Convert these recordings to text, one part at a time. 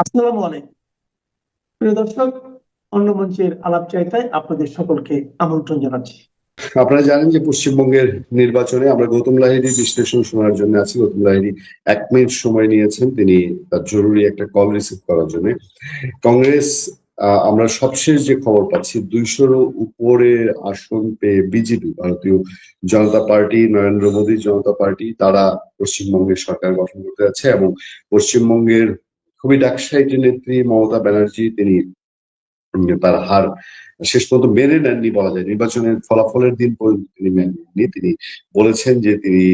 আসসালামু আলাইকুম প্রিয় দর্শক। অন্য মঞ্চের আলাপ চাইতায় আপনাদের সকলকে আমন্ত্রণ জানাচ্ছি। আপনারা জানেন যে পশ্চিমবঙ্গের নির্বাচনে আমরা গৌতম লাহিড়ীর বিশ্লেষণ শোনার জন্য আছি। গৌতম লাহিড়ী 1 মিনিট সময় নিয়েছেন, তিনি তার জরুরি একটা কল রিসিভ করার জন্য। কংগ্রেস, আমরা সবশেষ যে খবর পাচ্ছি, 200-র উপরে আসন পেয়ে বিজেপি, ভারতীয় জনতা পার্টি, নরেন্দ্র মোদীর জনতা পার্টি, তারা পশ্চিমবঙ্গের সরকার গঠন করতে যাচ্ছে। এবং পশ্চিমবঙ্গের খুবই ডাকসাইটি নেত্রী মমতা ব্যানার্জি, তিনি তার হার শেষ পর্যন্ত মেনে নেননি বলা যায়। নির্বাচনের ফলাফলের দিন পর্যন্ত তিনি মেনে নেননি। তিনি বলেছেন যে তিনি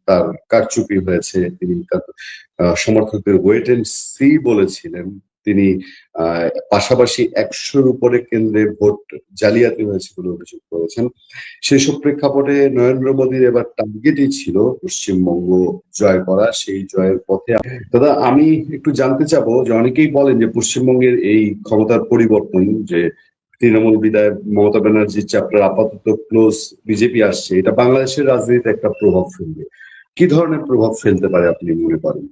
তার কারচুপি হয়েছে, তিনি তার সমর্থকদের ওয়েট এন্ড সি বলেছিলেন। তিনি পাশাপাশি 100-র উপরে কেন্দ্রে ভোট জালিয়াতি হয়েছে বলে অভিযোগ করেছেন। সেসব প্রেক্ষাপটে নরেন্দ্র মোদীর এবার টার্গেটই ছিল পশ্চিমবঙ্গ জয় করা। সেই জয়ের পথে দাদা, আমি একটু জানতে চাবো যে অনেকেই বলেন যে পশ্চিমবঙ্গের এই ক্ষমতার পরিবর্তন, যে তৃণমূল বিধায়ক মমতা ব্যানার্জির চ্যাপ্টার আপাতত ক্লোজ, বিজেপি আসছে, এটা বাংলাদেশের রাজনীতিতে একটা প্রভাব ফেলবে। কি ধরনের প্রভাব ফেলতে পারে আপনি মনে করেন?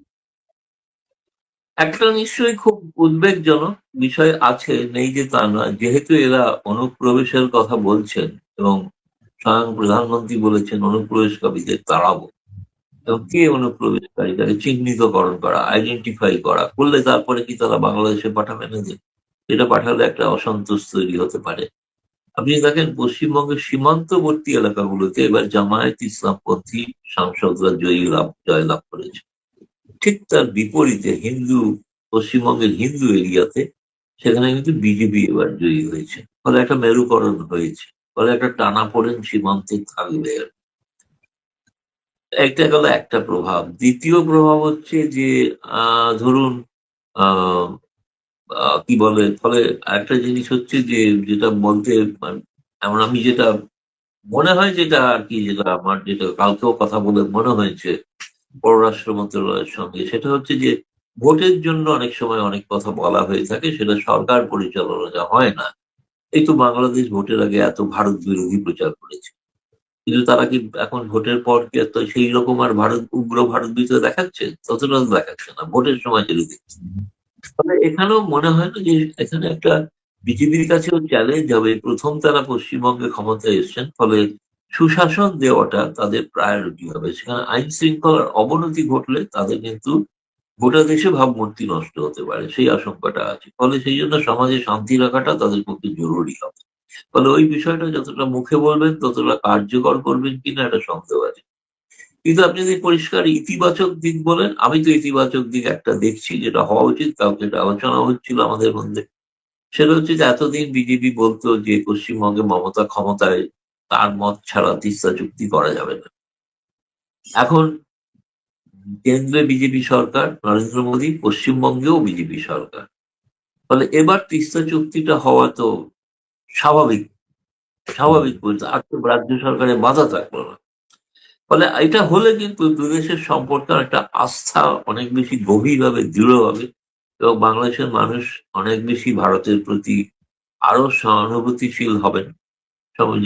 একটা নিশ্চয়ই খুব উদ্বেগজনক বিষয় আছে, নেই যে তা নয়। যেহেতু এরা অনুপ্রবেশের কথা বলছেন এবং স্বয়ং প্রধানমন্ত্রী বলেছেন অনুপ্রবেশকারীদের তাড়াবো, এবং কে অনুপ্রবেশকারী তাকে চিহ্নিতকরণ করা, আইডেন্টিফাই করা করলে তারপরে কি তারা বাংলাদেশে পাঠাবে না? যে এটা পাঠালে একটা অসন্তোষ তৈরি হতে পারে। আপনি দেখেন পশ্চিমবঙ্গের সীমান্তবর্তী এলাকাগুলোতে এবার জামায়াত ইসলামপন্থী সাংসদরা জয়লাভ করেছে। ঠিক তার বিপরীতে পশ্চিমবঙ্গের হিন্দু এরিয়াতে, সেখানে কিন্তু বিজেপি এবার জয়ী হয়েছে। ফলে একটা মেরুকরণ হয়েছে, ফলে একটা টানাপোড়েন সীমান্তে থাকবে। একটা গেল একটা প্রভাব। দ্বিতীয় প্রভাব হচ্ছে যে ধরুন, আহ কি বলে, ফলে একটা জিনিস হচ্ছে যে যেটা বলতে এমন আমি যেটা মনে হয়, যেটা আর কি, যেটা আমার যেটা কালকেও কথা বলে মনে হয়েছে পররাষ্ট্র মন্ত্রণালয়ের সঙ্গে, সেটা হচ্ছে যে ভোটের জন্য অনেক সময় অনেক কথা বলা হয়ে থাকে, সেটা সরকার পরিচালনা যা হয় না। এই তো বাংলাদেশ ভোটের আগে এত ভারত বিরোধী প্রচার করেছে, কিন্তু তারা কি এখন ভোটের পর কি এত সেই রকম আর উগ্র ভারত বিরোধী দেখাচ্ছে? ততটা তো দেখাচ্ছে না, ভোটের সময় যেটা দেখছি। তবে এখানেও মনে হয় না যে এখানে একটা বিজেপির কাছেও চ্যালেঞ্জ হবে। প্রথম তারা পশ্চিমবঙ্গে ক্ষমতায় এসছেন, ফলে সুশাসন দেওয়াটা তাদের প্রায়োরিটি হবে। সেখানে আইন শৃঙ্খলার অবনতি ঘটলে তাদের কিন্তু গোটা দেশে ভাবমূর্তি নষ্ট হতে পারে, সেই আশঙ্কাটা আছে। ফলে সেই জন্য সমাজে শান্তি রাখাটা তাদের পক্ষে জরুরি হবে। ফলে ওই বিষয়টা যতটা মুখে বলবেন ততটা কার্যকর করবেন কিনা একটা সন্দেহ আছে। কিন্তু আপনি যদি পরিষ্কার ইতিবাচক দিক বলেন, আমি তো ইতিবাচক দিক একটা দেখছি, যেটা হওয়া উচিত, কাউকে এটা আলোচনা হচ্ছিল আমাদের মধ্যে। সেটা হচ্ছে যে এতদিন বিজেপি বলতো যে পশ্চিমবঙ্গে মমতা ক্ষমতায়, তার মত ছাড়া তিস্তা চুক্তি করা যাবে না। এখন কেন্দ্রে বিজেপি সরকার, নরেন্দ্র মোদী, পশ্চিমবঙ্গেও বিজেপি সরকার। ফলে এবার তিস্তা চুক্তিটা হওয়া তো স্বাভাবিক। স্বাভাবিক বলতে আর তো রাজ্য সরকারের বাধা থাকলো না। ফলে এটা হলে কিন্তু দুদেশের সম্পর্কের একটা আস্থা অনেক বেশি গভীরভাবে, দৃঢ় হবে, এবং বাংলাদেশের মানুষ অনেক বেশি ভারতের প্রতি আরো সহানুভূতিশীল হবেন।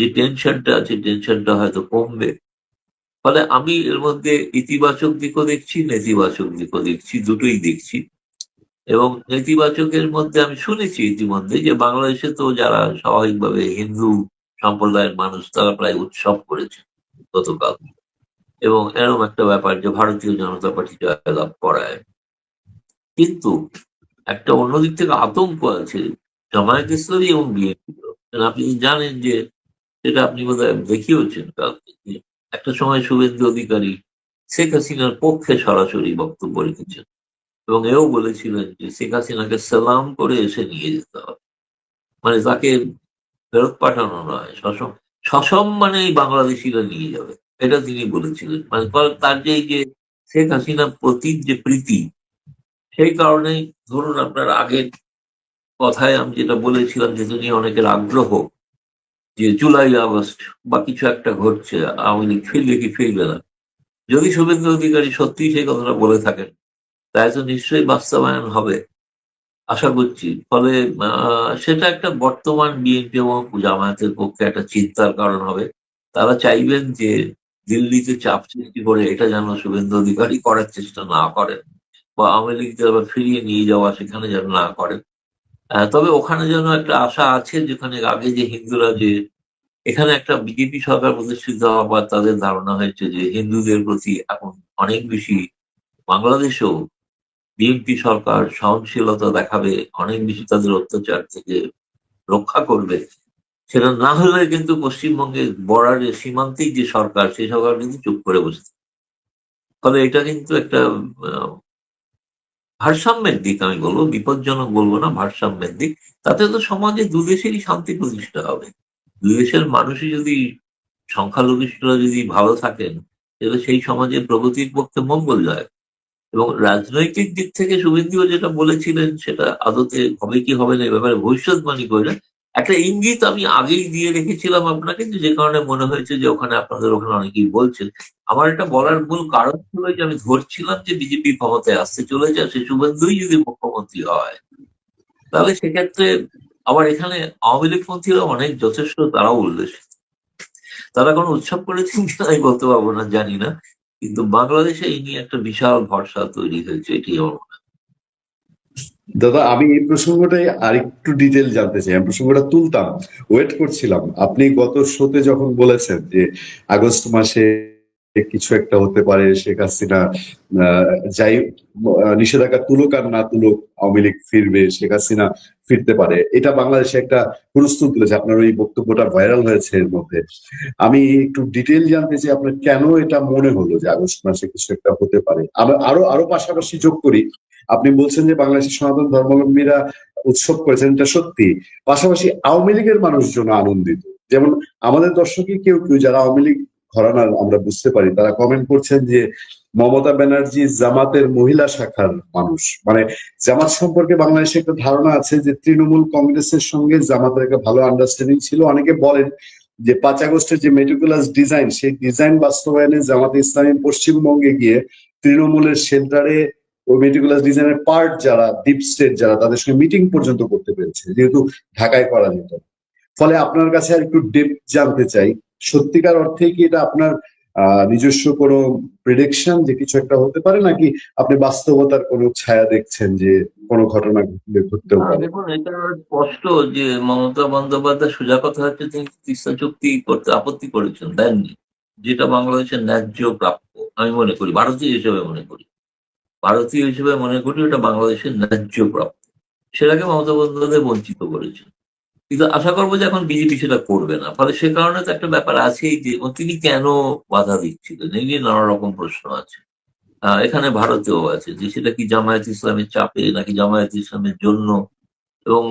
যে টেনশনটা আছে, টেনশনটা হয়তো কমবে। ফলে আমি এর মধ্যে ইতিবাচক দিকও দেখছি, নেতিবাচক দিকও দেখছি, দুটোই দেখছি। এবং নেতিবাচকের মধ্যে আমি শুনেছি ইতিমধ্যে যে বাংলাদেশে তো যারা স্বাভাবিকভাবে হিন্দু সম্প্রদায়ের মানুষ, তারা প্রায় উৎসব করেছে গতকাল। এবং এরকম একটা ব্যাপার যে ভারতীয় জনতা পার্টি জয়লাভ করায়। কিন্তু একটা অন্যদিক থেকে আতঙ্ক আছে জামায়াত ইসলামী এবং বিএনপি। আপনি জানেন যে, সেটা আপনি বোধহয় দেখিয়েছেন কালকে, যে একটা সময় শুভেন্দু অধিকারী শেখ হাসিনার পক্ষে সরাসরি বক্তব্য রেখেছেন, এবং এও বলেছিলেন যে শেখ হাসিনাকে সালাম করে এসে নিয়ে যেতে হবে, মানে তাকে ফেরত পাঠানো নয়, সসম্মানে এই বাংলাদেশিরা নিয়ে যাবে, এটা তিনি বলেছিলেন। মানে তার যে এই যে শেখ হাসিনার প্রতি যে প্রীতি, সেই কারণেই ধরুন আপনার আগের কথায় আমি যেটা বলেছিলাম যে তিনি অনেকের আগ্রহ যে জুলাই আগস্ট বা কিছু একটা ঘটছে, আওয়ামী লীগ ফিরবে কি ফিরবে না। যদি শুভেন্দু অধিকারী সত্যি সেই কথাটা বলে থাকেন, তাই তো নিশ্চয়ই বাস্তবায়ন হবে, আশা করছি। ফলে সেটা একটা বর্তমান বিএনপি এবং জামায়াতের পক্ষে একটা চিন্তার কারণ হবে। তারা চাইবেন যে দিল্লিতে চাপ সৃষ্টি করে এটা যেন শুভেন্দু অধিকারী করার চেষ্টা না করেন। বা আওয়ামী লীগদের আবার ফিরিয়ে নিয়ে যাওয়া সেখানে যেন না করে। তবে ওখানে যেন একটা আশা আছে, যেখানে আগে যে হিন্দুরা যে এখানে একটা বিজেপি সরকার প্রতিষ্ঠিত হওয়ার পর তাদের ধারণা হয়েছে যে হিন্দুদের প্রতি এখন অনেক বেশি বাংলাদেশেও বিএনপি সরকার সহনশীলতা দেখাবে, অনেক বেশি তাদের অত্যাচার থেকে রক্ষা করবে। সেটা না হলে কিন্তু পশ্চিমবঙ্গের বর্ডারের সীমান্তিক যে সরকার, সেই সরকার কিন্তু চুপ করে বসে থাকে। ফলে এটা কিন্তু একটা আহ, ভারসাম্যের দিক, আমি বলবো, বিপজ্জনক বলবো না, ভারসাম্যের দিক। তাতে তো সমাজে দুদেশেরই শান্তি প্রতিষ্ঠা হবে। দুই দেশের মানুষই যদি, সংখ্যালঘিষ্ঠরা যদি ভালো থাকেন, তাহলে সেই সমাজের প্রগতির পক্ষে মঙ্গল যায়। এবং রাজনৈতিক দিক থেকে শুভেন্দুও যেটা বলেছিলেন সেটা আদতে হবে কি হবে না এ ব্যাপারে ভবিষ্যৎবাণী করে একটা ইঙ্গিত আমি আগেই দিয়ে রেখেছিলাম আপনাকে, যে কারণে মনে হয়েছে যে ওখানে আপনাদের ওখানে অনেকেই বলছেন। আমার এটা বলার মূল কারণ ছিল যে আমি ধরছিলাম যে বিজেপি ক্ষমতায় আসতে চলেছে, সে শুভেন্দুই যদি মুখ্যমন্ত্রী হয়, তাহলে সেক্ষেত্রে আবার এখানে আওয়ামী লীগ পন্থীরা অনেক যথেষ্ট, তারাও উল্লেসিত। তারা কোনো উৎসব করেছেন কিনা আমি বলতে পারবো না, জানি না, কিন্তু বাংলাদেশে এই নিয়ে একটা বিশাল ভরসা তৈরি হয়েছে, এটি আমার মনে হয়। দাদা, আমি এই প্রসঙ্গটাই আরেকটু ডিটেল জানতে চাই। আমি প্রসঙ্গটা তুলতাম, ওয়েট করছিলাম। আপনি গত শোতে যখন বলেছেন যে আগস্ট মাসে কিছু একটা হতে পারে, শেখ হাসিনা আহ, যাই নিষেধাজ্ঞা তুলুক আর না তুলুক আওয়ামী লীগ ফিরবে, শেখ হাসিনা ফিরতে পারে, এটা বাংলাদেশে একটা প্রশ্ন তুলেছে। আপনার ওই বক্তব্যটা ভাইরাল হয়েছে এর মধ্যে। আমি একটু ডিটেল জানতে চাই আপনার কেন এটা মনে হলো যে আগস্ট মাসে কিছু একটা হতে পারে। আবার আরো আরো পাশাপাশি যোগ করি, আপনি বলছেন যে বাংলাদেশের সনাতন ধর্মাবলম্বীরা উৎসব করেছেন, এটা সত্যি। পাশাপাশি আওয়ামী লীগের মানুষজন আনন্দিত। যেমন আমাদের দর্শকই কেউ কেউ যারা আওয়ামী লীগ ঘরানার আমরা বুঝতে পারি, তারা কমেন্ট করছেন যে মমতা ব্যানার্জি জামাতের মহিলা শাখার মানুষ। মানে জামাত সম্পর্কে বাংলাদেশে একটা ধারণা আছে যে তৃণমূল কংগ্রেসের সঙ্গে জামাতের একটা ভালো আন্ডারস্ট্যান্ডিং ছিল। অনেকে বলেন যে 5 আগস্টের যে মেটিকুলাস ডিজাইন, সেই ডিজাইন বাস্তবায়নে জামাতে ইসলামী পশ্চিমবঙ্গে গিয়ে তৃণমূলের সেন্টারে ওই মেটিকুলাস ডিজাইনের পার্ট যারা, ডিপ স্টেট যারা, তাদের সঙ্গে মিটিং পর্যন্ত করতে পেরেছে, যেহেতু ঢাকায় করা যেত। ফলে আপনার কাছে আর একটু ডেপথ জানতে চাই, সত্যিকার অর্থে কি এটা আপনার নিজস্ব কোনো প্রেডিকশন যে কিছু একটা হতে পারে, নাকি আপনি বাস্তবতার কোনো ছায়া দেখছেন যে কোনো ঘটনা ঘটলে ঘটতেও না, পারে? দেখুন, এটা স্পষ্ট যে মমতা বন্দ্যোপাধ্যায়, সোজা কথা হচ্ছে, তিনি তিস্তা চুক্তি করতে আপত্তি করেছেন, দেননি, যেটা বাংলাদেশের ন্যায্য প্রাপ্য। আমি মনে করি, ভারতীয় হিসেবে মনে করি, ভারতীয় হিসেবে মনে করি ওটা বাংলাদেশের ন্যায্য প্রাপ্য। সেটাকে মমতা বন্দ্যোপাধ্যায় বঞ্চিত করেছেন। কিন্তু আশা করবো যে এখন বিজেপি সেটা করবে না। ফলে সে কারণে তো একটা ব্যাপার আছেই যে তিনি কেন বাধা দিচ্ছিলেন, এই নিয়ে নানা রকম প্রশ্ন আছে। এখানে ভারতেও আছে যে সেটা কি জামায়াত ইসলামের চাপে নাকি জামায়াত ইসলামের জন্য। এবং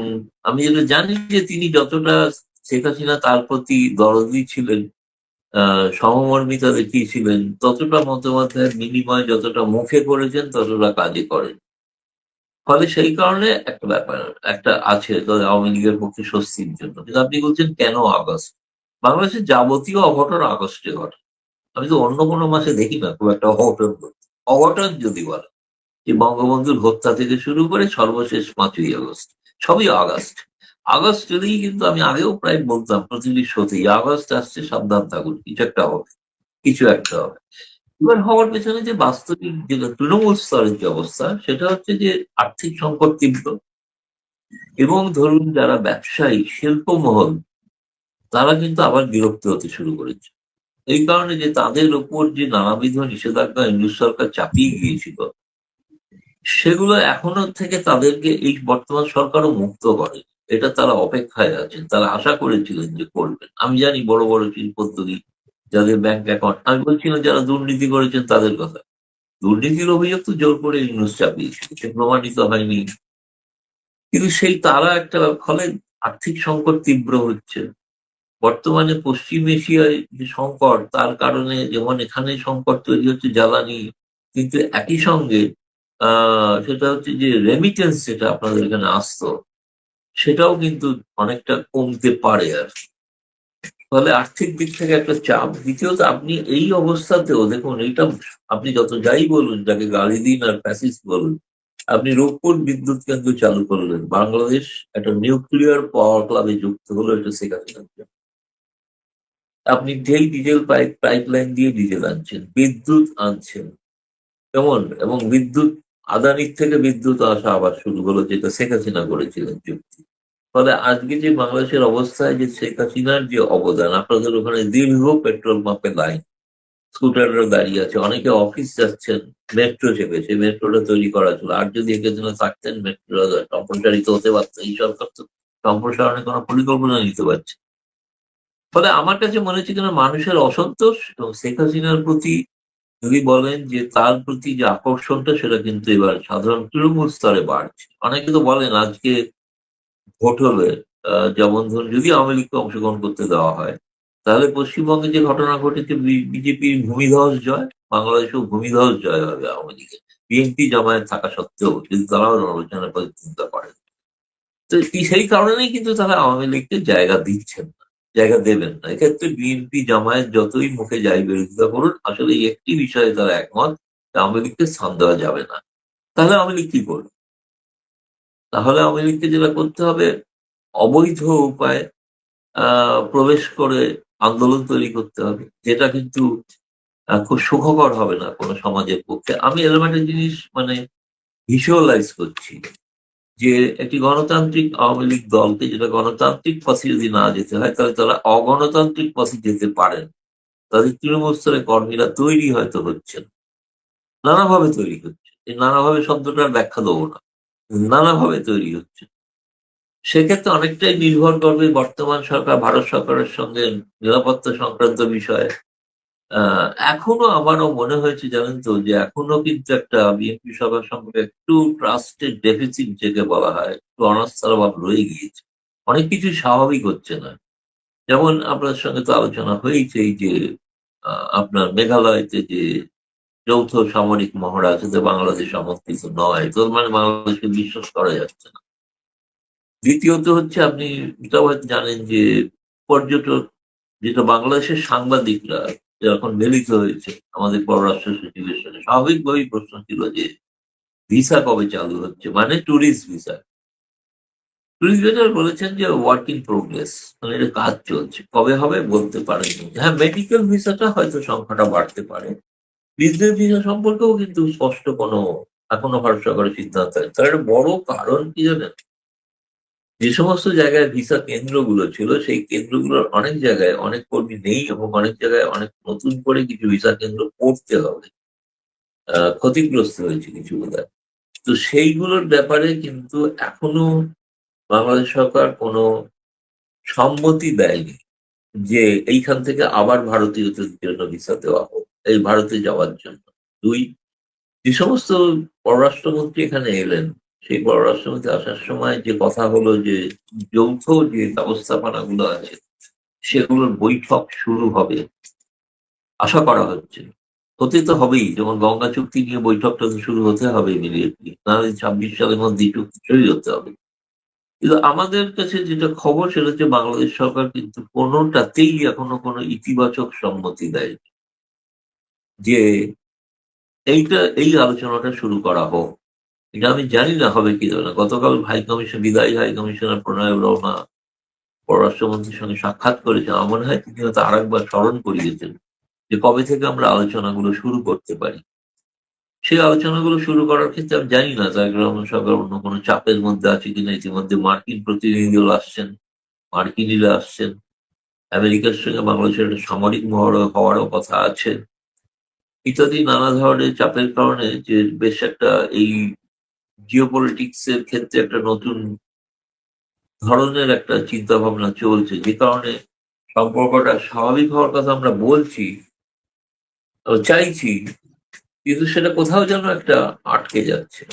আমি যেটা জানি যে তিনি যতটা শেখ হাসিনা তার প্রতি দরদি ছিলেন, সহমর্মিতা দেখিয়েছিলেন, ততটা মতবাদের বিনিময় যতটা মুখে করেছেন ততটা কাজে করেন। ফলে সেই কারণে একটা ব্যাপার একটা আছে আওয়ামী লীগের পক্ষে স্বস্তির জন্য। কিন্তু আপনি বলছেন কেন আগস্ট? বাংলাদেশের যাবতীয় অঘটন আগস্টে ঘটে। আমি তো অন্য কোনো মাসে দেখি না খুব একটা অঘটন ঘটতে। অঘটন যদি বলে যে বঙ্গবন্ধুর হত্যা থেকে শুরু করে সর্বশেষ 5ই আগস্ট, সবই আগস্ট। আগস্ট যদি, কিন্তু আমি আগেও প্রায় বলতাম প্রতিটি শোতেই, আগস্ট আসছে সাবধান থাকুন, কিছু একটা হবে, কিছু একটা হবে। এবার হওয়ার পেছনে যে বাস্তবিক যে তৃণমূল স্তরের যে অবস্থা, সেটা হচ্ছে যে আর্থিক সংকট তীব্র। এবং ধরুন যারা ব্যবসায়ী, শিল্পমহল, তারা কিন্তু আবার বিরক্ত হতে শুরু করেছে। এই কারণে যে তাদের উপর যে নানাবিধ নিষেধাজ্ঞা ইংরেজ সরকার চাপিয়ে গিয়েছিল, সেগুলো এখনো থেকে তাদেরকে এই বর্তমান সরকারও মুক্ত করে। এটা তারা অপেক্ষায় আছেন, তারা আশা করেছিলেন যে করবেন। আমি জানি বড় বড় শিল্পোদ্যোগী যাদের ব্যাংক অ্যাকাউন্ট, আমি বলছি না যারা দুর্নীতি করেছেন তাদের কথা, দুর্নীতির অভিযোগ তো জোর করে ইউনুস চাপিয়েছিল, সে প্রমাণিত হয়নি। কিন্তু সেই তারা একটা, ফলে আর্থিক সংকট তীব্র হচ্ছে। বর্তমানে পশ্চিম এশিয়ায় যে সংকট, তার কারণে যেমন এখানে সংকট তৈরি হচ্ছে জ্বালানি, কিন্তু একই সঙ্গে সেটা হচ্ছে যে রেমিটেন্স যেটা আপনাদের এখানে আসতো, সেটাও কিন্তু অনেকটা কমতে পারে আর কি। ফলে আর্থিক দিক থেকে একটা চাপ। দ্বিতীয়ত আপনি এই অবস্থাতেও দেখুন, এইটা আপনি যত যাই বলুন, যাকে গালি দিন আর ফ্যাসিস্ট বলুন, আপনি রূপপুর বিদ্যুৎ কেন্দ্র চালু করলেন, বাংলাদেশ একটা নিউক্লিয়ার পাওয়ার ক্লাবে যুক্ত হলো, এটা শেখ হাসিনার জন্য। আপনি যেই ডিজেল পাইপলাইন দিয়ে ডিজেল আনছেন, বিদ্যুৎ আনছেন, কেমন, এবং বিদ্যুৎ আদানির থেকে বিদ্যুৎ আসা আবার শুরু হলো, যেটা শেখ হাসিনা করেছিলেন চুক্তি। ফলে আজকে যে বাংলাদেশের অবস্থায় যে শেখ হাসিনার যে অবদান, আপনাদের ওখানে দীর্ঘ পেট্রোল পাম্পে লাইন, স্কুটাররা দাঁড়িয়ে আছে, অনেকে অফিস যাচ্ছেন, মেট্রো চেপেছে, মেট্রোটা তৈরি করা ছিল। আর যদি একে দিনে থাকতেন, মেট্রো সম্প্রসারিত হতে পারত। এই সরকার তো সম্প্রসারণের কোনো পরিকল্পনা নিতে পারছে। ফলে আমার কাছে মনে হচ্ছে কিনা মানুষের অসন্তোষ এবং শেখ হাসিনার প্রতি যদি বলেন যে তার প্রতি যে আকর্ষণটা, সেটা কিন্তু এবার সাধারণ তৃণমূল স্তরে বাড়ছে। অনেকে তো বলেন আজকে ভোট হলে যেমন ধরুন যদি আওয়ামী লীগকে অংশগ্রহণ করতে দেওয়া হয়, তাহলে পশ্চিমবঙ্গে যে ঘটনা ঘটেছে, বিজেপির ভূমিধস জয়, বাংলাদেশেও ভূমিধস জয় হবে আওয়ামী লীগের, বিএনপি জামায়াত থাকা সত্ত্বেও যদি তারাও আলোচনার পথে চিন্তা করেন। তো সেই কারণেই কিন্তু তারা আওয়ামী লীগকে জায়গা দিচ্ছেন না, জায়গা দেবেন না। এক্ষেত্রে বিএনপি জামায়াত যতই মুখে যাই বিরোধিতা করুন, আসলে এই একটি বিষয়ে তারা একমত, যে আওয়ামী লীগকে স্থান দেওয়া যাবে না। তাহলে আওয়ামী লীগ কি করবে? তাহলে আওয়ামী লীগকে যেটা করতে হবে, অবৈধ উপায়ে প্রবেশ করে আন্দোলন তৈরি করতে হবে, যেটা কিন্তু খুব সুখকর হবে না কোনো সমাজের পক্ষে। আমি এরকম একটা জিনিস মানে ভিজুয়ালাইজ করছি, যে একটি গণতান্ত্রিক আওয়ামী লীগ দলকে, যেটা গণতান্ত্রিক পথে যদি না যেতে হয়, তাহলে তারা অগণতান্ত্রিক পথে যেতে পারেন। তাদের তৃণমূল স্তরে কর্মীরা তৈরি হয়তো হচ্ছেন, নানাভাবে তৈরি হচ্ছে। এই নানাভাবে শব্দটার ব্যাখ্যা দেবো না, নানাভাবে তৈরি হচ্ছে। সেক্ষেত্রে অনেকটাই নির্ভর করবে বর্তমান সরকার, ভারত সরকারের সঙ্গে নিরাপত্তা সংক্রান্ত বিষয়ে। এখনো আমারও মনে হয়েছে, জানেন তো, যে এখনো কিন্তু একটা বিএনপি সরকার সম্পর্কে একটু ট্রাস্টের ডেফিসিট, যেকে বলা হয়, একটু অনাস্থার অভাব রয়ে গিয়েছে। অনেক কিছু স্বাভাবিক হচ্ছে না। যেমন আপনার সঙ্গে তো আলোচনা হয়েছে এই যে আপনার মেঘালয়তে যে যৌথ সামরিক মহড়া আছে, যে বাংলাদেশ সমর্থিত নয়, তো মানে বাংলাদেশকে বিশ্বাস করা যাচ্ছে না। দ্বিতীয়ত হচ্ছে, আপনি এটাও হয়তো জানেন যে পর্যটক, যেটা বাংলাদেশের সাংবাদিকরা যখন মিলিত হয়েছে আমাদের পররাষ্ট্র সচিবের সাথে, স্বাভাবিকভাবেই প্রশ্ন ছিল যে ভিসা কবে চালু হচ্ছে, মানে ট্যুরিস্ট ভিসা। ট্যুরিস্ট ভিসা বলেছেন যে ওয়ার্ক ইন প্রোগ্রেস, মানে এটা কাজ চলছে, কবে হবে বলতে পারেন। হ্যাঁ, মেডিকেল ভিসাটা হয়তো সংখ্যাটা বাড়তে পারে। বিজনেস ভিসা সম্পর্কেও কিন্তু স্পষ্ট কোনো এখনো ভারত সরকারের সিদ্ধান্ত নেই। তার একটা বড় কারণ কি জানেন, যে সমস্ত জায়গায় ভিসা কেন্দ্রগুলো ছিল, সেই কেন্দ্রগুলোর অনেক জায়গায় অনেক কর্মী নেই, এবং অনেক জায়গায় অনেক নতুন করে কিছু ভিসা কেন্দ্র করতে হবে। ক্ষতিগ্রস্ত হয়েছে কিছু বোধহয়। তো সেইগুলোর ব্যাপারে কিন্তু এখনো বাংলাদেশ সরকার কোনো সম্মতি দেয়নি যে এইখান থেকে আবার ভারতীয়দের জন্য ভিসা দেওয়া হোক, এই ভারতে যাওয়ার জন্য। দুই, যে সমস্ত পররাষ্ট্রমন্ত্রী এখানে এলেন, সেই পররাষ্ট্রমন্ত্রী আসার সময় যে কথা হলো যে যৌথ যে ব্যবস্থাপনা গুলো আছে, সেগুলোর বৈঠক শুরু হবে আশা করা হচ্ছে। হতে তো হবেই, যেমন গঙ্গা চুক্তি নিয়ে বৈঠকটা তো শুরু হতে হবে ইমিডিয়েটলি, নাহলে 26 সালের মধ্যে এই চুক্তি সই হতে হবে। কিন্তু আমাদের কাছে যেটা খবর, সেটা হচ্ছে বাংলাদেশ সরকার কিন্তু কোনোটাতেই এখনো কোনো ইতিবাচক সম্মতি দেয় যে এই আলোচনাটা শুরু করা হোক। এটা আমি জানি না হবে কি হবে না। গতকাল বিদায়ী হাই কমিশনার প্রণয় রমা পররাষ্ট্রমন্ত্রীর সঙ্গে সাক্ষাৎ করেছেন। আমার মনে হয় তিনি হয়তো আরেকবার স্মরণ করিয়েছেন যে কবে থেকে আমরা আলোচনাগুলো শুরু করতে পারি। সেই আলোচনাগুলো শুরু করার ক্ষেত্রে আমি জানি না তারেক রহমান সরকার অন্য কোনো চাপের মধ্যে আছে কিনা। ইতিমধ্যে মার্কিন প্রতিনিধিরা আসছেন, মার্কিনিরা আসছেন, আমেরিকার সঙ্গে বাংলাদেশের একটা সামরিক মহড়া হওয়ারও কথা আছে, ইত্যাদি নানা ধরনের চাপের কারণে যে বেশ একটা এই জিওপলিটিক্স এর ক্ষেত্রে একটা নতুন ধরনের একটা চিন্তা ভাবনা চলছে, যে কারণে সম্পর্কটা স্বাভাবিক হওয়ার কথা আমরা বলছি, চাইছি, কিন্তু সেটা কোথাও যেন একটা আটকে যাচ্ছে।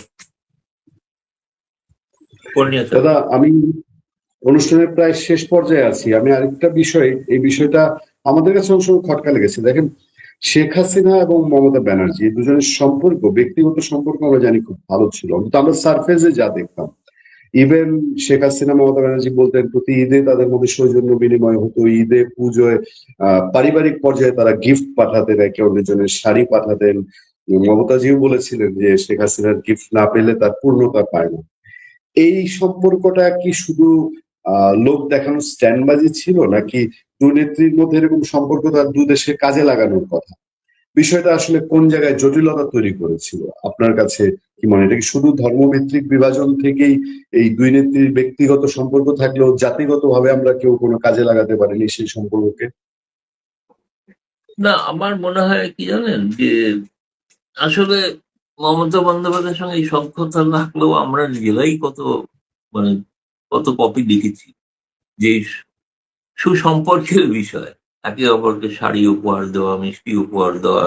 দাদা, আমি অনুষ্ঠানের প্রায় শেষ পর্যায়ে আছি। আমি আরেকটা বিষয়, এই বিষয়টা আমাদের কাছে অনেক সময় খটকা লেগেছে। দেখেন, শেখ হাসিনা এবং মমতা ব্যানার্জি দুজনের সম্পর্ক, ব্যক্তিগত সম্পর্ক আমরা জানি খুব ভালো ছিল, কিন্তু আমরা সারফেসে যা দেখতাম, ইভেন শেখ হাসিনা মমতা ব্যানার্জি বলতেন প্রতি ঈদে তাদের মধ্যে সৌজন্য বিনিময় হতো, ঈদে পুজোয় পারিবারিক পর্যায়ে তারা গিফট পাঠাতেন, একে অন্যের জন্য শাড়ি পাঠাতেন। মমতাজিও বলেছিলেন যে শেখ হাসিনার গিফট না পেলে তার পূর্ণতা পায় না। এই সম্পর্কটা কি শুধু লোক দেখানোর স্ট্যান্ডবাজি ছিল, নাকি দুই নেত্রীর মধ্যে এরকম সম্পর্ক তার দু দেশে কাজে লাগানোর কথা? বিষয়টা আসলে কোন জায়গায় জটিলতা তৈরি করেছিল আপনার কাছে কি মনে হয়? এটা কি শুধু ধর্মভিত্তিক বিভাজন থেকেই এই দুই নেত্রীর ব্যক্তিগত সম্পর্ক থাকলেও জাতিগতভাবে আমরা কেউ কোনো কাজে লাগাতে পারিনি সেই সম্পর্ককে? না, আমার মনে হয় কি জানেন যে আসলে মমতা বন্দ্যোপাধ্যায়ের সঙ্গে এই সখ্যতা রাখলেও আমরা নিজেরাই মানে কত কপি লিখেছি যে সুসম্পর্কের বিষয়, একে অপরকে শাড়ি উপহার দেওয়া, মিষ্টি উপহার দেওয়া,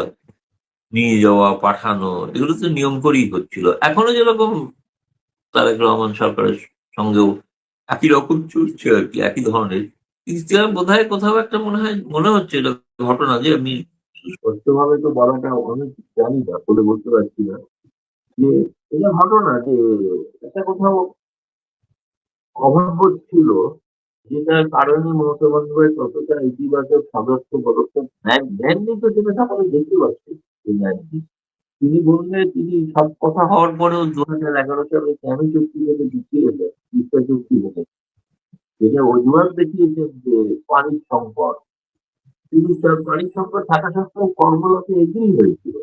নিয়ে যাওয়া, পাঠানো, এগুলো তো নিয়ম করেই হচ্ছিল। এখনো যেরকম তারেক রহমান সরকারের সঙ্গেও একই রকম চলছে আর কি, একই ধরনের। কিন্তু বোধহয় কোথাও একটা মনে হচ্ছে এটা ঘটনা, যে আমি স্পষ্টভাবে তো বলাটা অনেক জানি না, বলে বলতে পারছি না, যে এটা ঘটনা যে একটা কোথাও অভাব ছিল, যেটার কারণে মমতা বন্দ্যোপাধ্যায় ততটা ইতিবাচক সদস্য পদক্ষেপ নেননি, তো সেটা সকলে দেখতে পাচ্ছে যে নেননি। তিনি বললে তিনি সব কথা হওয়ার পরেও 2011 সালে কেন চুক্তি থেকে পিছিয়ে এলেন, তিস্তা চুক্তি থেকে, যেটা অজুহাত দেখিয়েছেন যে পানির সংকট। তিনি তার পানির সংকট থাকা সত্ত্বেও কর্মরত এগিয়ে হয়েছিল।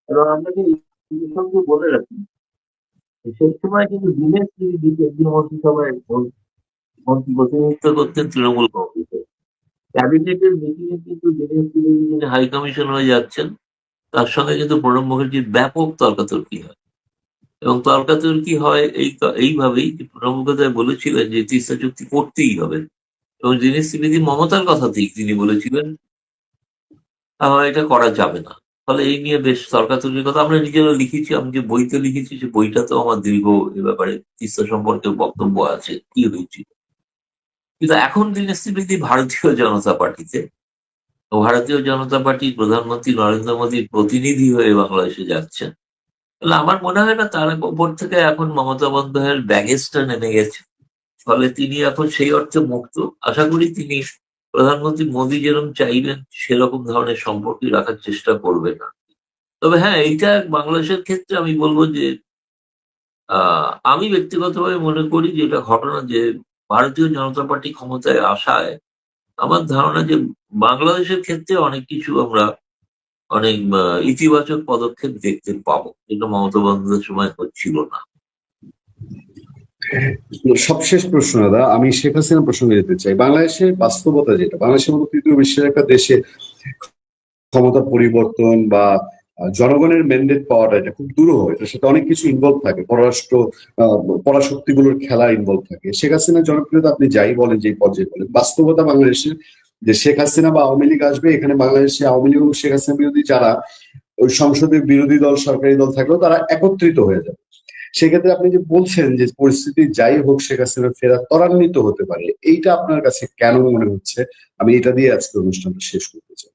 এবং আপনাকে এই সঙ্গে বলে রাখি, সেই সময় কিন্তু দিনের তিনি কেন্দ্রীয় মন্ত্রিসভায় মন্ত্রী প্রতিনিধিত্ব করতেন তৃণমূল কংগ্রেসের। ক্যাবিনেটের মিটিং এ কিন্তু দিনের তিনি যিনি হাই কমিশন হয়ে যাচ্ছেন, তার সঙ্গে কিন্তু প্রণব মুখার্জির ব্যাপক তর্কাতর্কি হয়। এবং তর্কাতর্কি হয় এইভাবেই যে প্রণব মুখোপাধ্যায় বলেছিলেন যে তিস্তা চুক্তি করতেই হবে, এবং দীনেশ ত্রিবেদী মমতার কথাতেই তিনি বলেছিলেন এটা করা যাবে না। ফলে এই নিয়ে বেশ তর্কাতর্কির কথা আমরা নিজেরা লিখেছি। আমি যে বইতে লিখেছি, সে বইটাতেও আমার দীর্ঘ এ ব্যাপারে তিস্তা সম্পর্কে বক্তব্য আছে, কি হয়েছিল। কিন্তু এখন দীনেশ ত্রিবেদী ভারতীয় জনতা পার্টিতে, তো ভারতীয় জনতা পার্টির প্রধানমন্ত্রী নরেন্দ্র মোদীর প্রতিনিধি হয়ে বাংলাদেশে যাচ্ছেন। তাহলে আমার মনে হয় না তার ওপর থেকে এখন মমতা বন্দ্যোপাধ্যায়ের ব্যাগেজটা নেমে গেছে। ফলে তিনি এখন সেই অর্থে মুক্ত। আশা করি তিনি প্রধানমন্ত্রী মোদী যেরকম চাইবেন সেরকম ধরনের সম্পর্কই রাখার চেষ্টা করবে না। তবে হ্যাঁ, এইটা বাংলাদেশের ক্ষেত্রে আমি বলবো যে আমি ব্যক্তিগতভাবে মনে করি যে এটা ঘটনা যে ভারতীয় জনতা পার্টি ক্ষমতায় আসায় আমার ধারণা যে বাংলাদেশের ক্ষেত্রে অনেক কিছু আমরা অনেক ইতিবাচক পদক্ষেপ দেখতে পাবো, যেটা মমতা বন্দ্যোপাধ্যায়ের সময় হচ্ছিল না। সবশেষ প্রশ্ন দাদা, আমি শেখ হাসিনা প্রসঙ্গে যেতে চাই। বাংলাদেশের বাস্তবতা যেটা, বাংলাদেশের মতো তৃতীয় বিশ্বের একটা দেশে ক্ষমতা পরিবর্তন বা জনগণের ম্যান্ডেট পাওয়াটা এটা খুব দুরূহ। এটার সাথে অনেক কিছু ইনভলভ থাকে, পরাশক্তিগুলোর খেলা ইনভলভ থাকে। শেখ হাসিনার জনপ্রিয়তা আপনি যাই বলেন, যে পর্যায়ে বলেন, বাস্তবতা বাংলাদেশের যে শেখ হাসিনা বা আওয়ামী লীগ আসবে, এখানে বাংলাদেশে আওয়ামী লীগ এবং শেখ হাসিনা বিরোধী যারা ওই সংসদে বিরোধী দল সরকারি দল থাকলেও তারা একত্রিত হয়ে যাবে। সেক্ষেত্রে আপনি যে বলছেন যে পরিস্থিতি যাই হোক শেখ হাসিনা ফেরা ত্বরান্বিত হতে পারে, এইটা আপনার কাছে কেন মনে হচ্ছে? আমি এটা দিয়ে আজকে অনুষ্ঠানটা শেষ করতে চাই।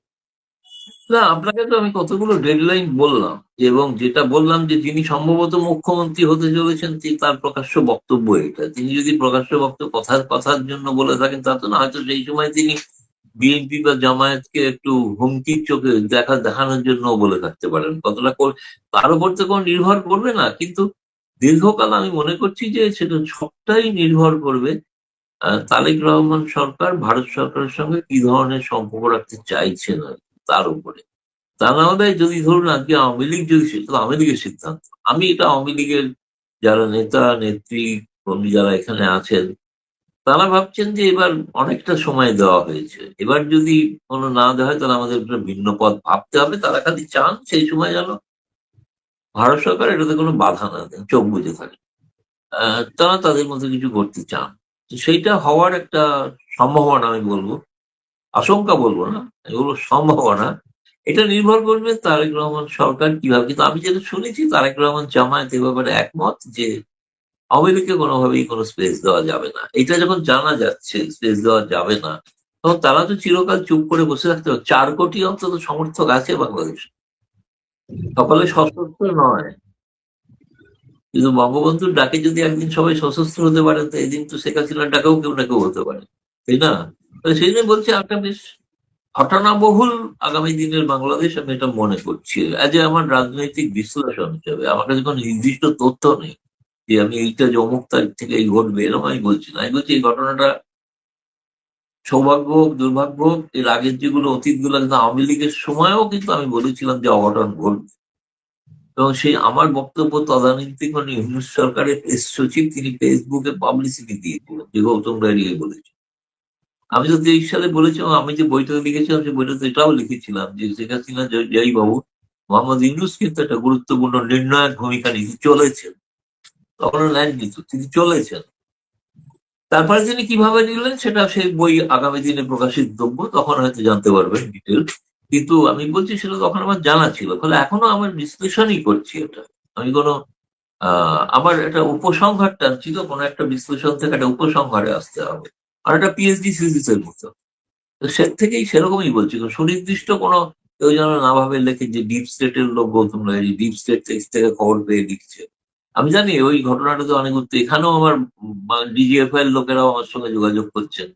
না, আপনাকে তো আমি কতগুলো ডেডলাইন বললাম, এবং যেটা বললাম যে যিনি সম্ভবত মুখ্যমন্ত্রী হতে চলেছেন তার প্রকাশ্য বক্তব্য এটা। তিনি যদি প্রকাশ্য বক্তব্য কথার কথার জন্য বলে থাকেন তা তো না, হয়তো সেই সময় তিনি বিএনপি বা জামায়াতকে একটু হুমকির চোখে দেখানোর জন্য বলে থাকতে পারেন। কতটা তার উপর তো কোনো নির্ভর করবে না, কিন্তু দীর্ঘকাল আমি মনে করছি যে সেটা সবটাই নির্ভর করবে তারেক রহমান সরকার ভারত সরকারের সঙ্গে কি ধরনের সম্পর্ক রাখতে চাইছেন আর কি, তার উপরে। তা না হলে যদি ধরুন আজকে আওয়ামী লীগ যদি আওয়ামী লীগের সিদ্ধান্ত, আমি এটা আওয়ামী লীগের যারা নেতা নেত্রী কর্মী যারা এখানে আছেন, তারা ভাবছেন যে এবার অনেকটা সময় দেওয়া হয়েছে, এবার যদি কোনো না দেওয়া হয় তাহলে আমাদের একটা ভিন্ন পথ ভাবতে হবে। তারা খালি চান সেই সময় যেন ভারত সরকার এটাতে কোনো বাধা না দেন, চোখ বুজে থাকে। তারা তাদের মধ্যে কিছু করতে চান। তো সেইটা হওয়ার একটা সম্ভাবনা, আমি বলবো আশঙ্কা বলবো না, এগুলো সম্ভাবনা। এটা নির্ভর করবে তারেক রহমান সরকার কিভাবে। কিন্তু আমি যেটা শুনেছি তারেক রহমান জামায়াত এ ব্যাপারে একমত যে আওয়ামী লীগকে কোনোভাবেই কোনো স্পেস দেওয়া যাবে না। এটা যখন জানা যাচ্ছে স্পেস দেওয়া যাবে না, তখন তারা তো চিরকাল চুপ করে বসে থাকতে হবে। 4 কোটি অন্তত সমর্থক আছে বাংলাদেশে, সকলে সশস্ত্র নয়। কিন্তু বঙ্গবন্ধুর ডাকে যদি একদিন সবাই সশস্ত্র হতে পারে, তো এদিন তো শেখ হাসিনার ডাকেও কেউ না কেউ হতে পারে, তাই না? তো সেই জন্য বলছি একটা বেশ ঘটনাবহুল আগামী দিনের বাংলাদেশ আমি এটা মনে করছি। আমার রাজনৈতিক বিশ্লেষণ হিসেবে আমার কাছে কোনো নির্দিষ্ট তথ্য নেই যে আমি এইটা যে অমুক তারিখ থেকে এই ঘটবে, এরকম আমি বলছি না। আমি বলছি এই ঘটনাটা সৌভাগ্য হোক দুর্ভাগ্য হোক, এর আগের যেগুলো অতীতগুলো কিন্তু আওয়ামী লীগের সময়ও কিন্তু আমি বলেছিলাম যে অঘটন ঘটবে। এবং সেই আমার বক্তব্য তদানীন্তন ইউনূস সরকারের প্রেস সচিব তিনি ফেসবুকে পাবলিসিটি দিয়েছিলেন যে গৌতম রায় বলেছে। আমি তো 23 সালে বলেছি, এবং আমি যে বইটা লিখেছিলাম সেই বইটাতে এটাও লিখেছিলাম যে শেখ হাসিনা জয়ী বাবু মোহাম্মদ ইউনূস কিন্তু একটা গুরুত্বপূর্ণ নির্ণায়ক ভূমিকা নিতে চলেছেন। তখন নেননি তো, তিনি চলেছেন। তারপরে তিনি কিভাবে নিলেন সেটা সেই বই আগামী দিনে প্রকাশিতব্য, তখন হয়তো জানতে পারবেন ডিটেল। কিন্তু আমি বলছি সেটা তখন আমার জানা ছিল, ফলে এখনো আমার বিশ্লেষণই করছি এটা। আমি কোনো আমার একটা উপসংহার টানছি, তো কোনো একটা বিশ্লেষণ থেকে একটা উপসংহারে আসতে হবে। আর একটা পিএইচডি থিসিস এর মতো। তো সে থেকেই সেরকমই বলছি, সুনির্দিষ্ট কোনো কেউ যেন না ভাবে লেখে যে ডিপ স্টেটের লোক গৌতম রায়, ডিপ স্টেট থেকে খবর পেয়ে লিখছে। আমি জানি ওই ঘটনাটা তো অনেক এখানেও আমার ডিজিএফআই এর লোকেরাও আমার সঙ্গে যোগাযোগ করছেন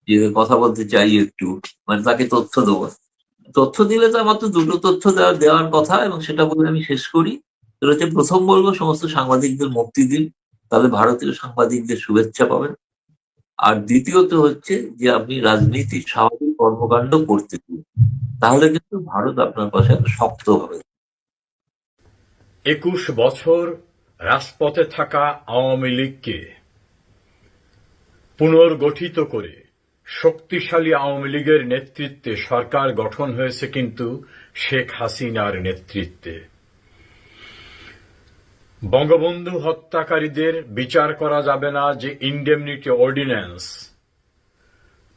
যে কথা বলতে চাই একটু, মানে তাকে তথ্য দেবো। তথ্য দিলে তো আমার তো দুটো তথ্য দেওয়ার কথা, এবং সেটা বলে আমি শেষ করি। সেটা হচ্ছে, প্রথম বলবো সমস্ত সাংবাদিকদের মুক্তি দিন, তাহলে ভারতীয় সাংবাদিকদের শুভেচ্ছা পাবেন। আর দ্বিতীয়ত হচ্ছে যে আপনি রাজনীতির স্বাভাবিক কর্মকাণ্ড করতে দিন, তাহলে কিন্তু ভারত আপনার পাশে এত শক্ত হবে। 21 বছর রাজপথে থাকা আওয়ামী লীগকে পুনর্গঠিত করে শক্তিশালী আওয়ামী লীগের নেতৃত্বে সরকার গঠন হয়েছে কিন্তু শেখ হাসিনার নেতৃত্বে। বঙ্গবন্ধু হত্যাকারীদের বিচার করা যাবে না যে ইনডেমনিটি অর্ডিন্যান্স,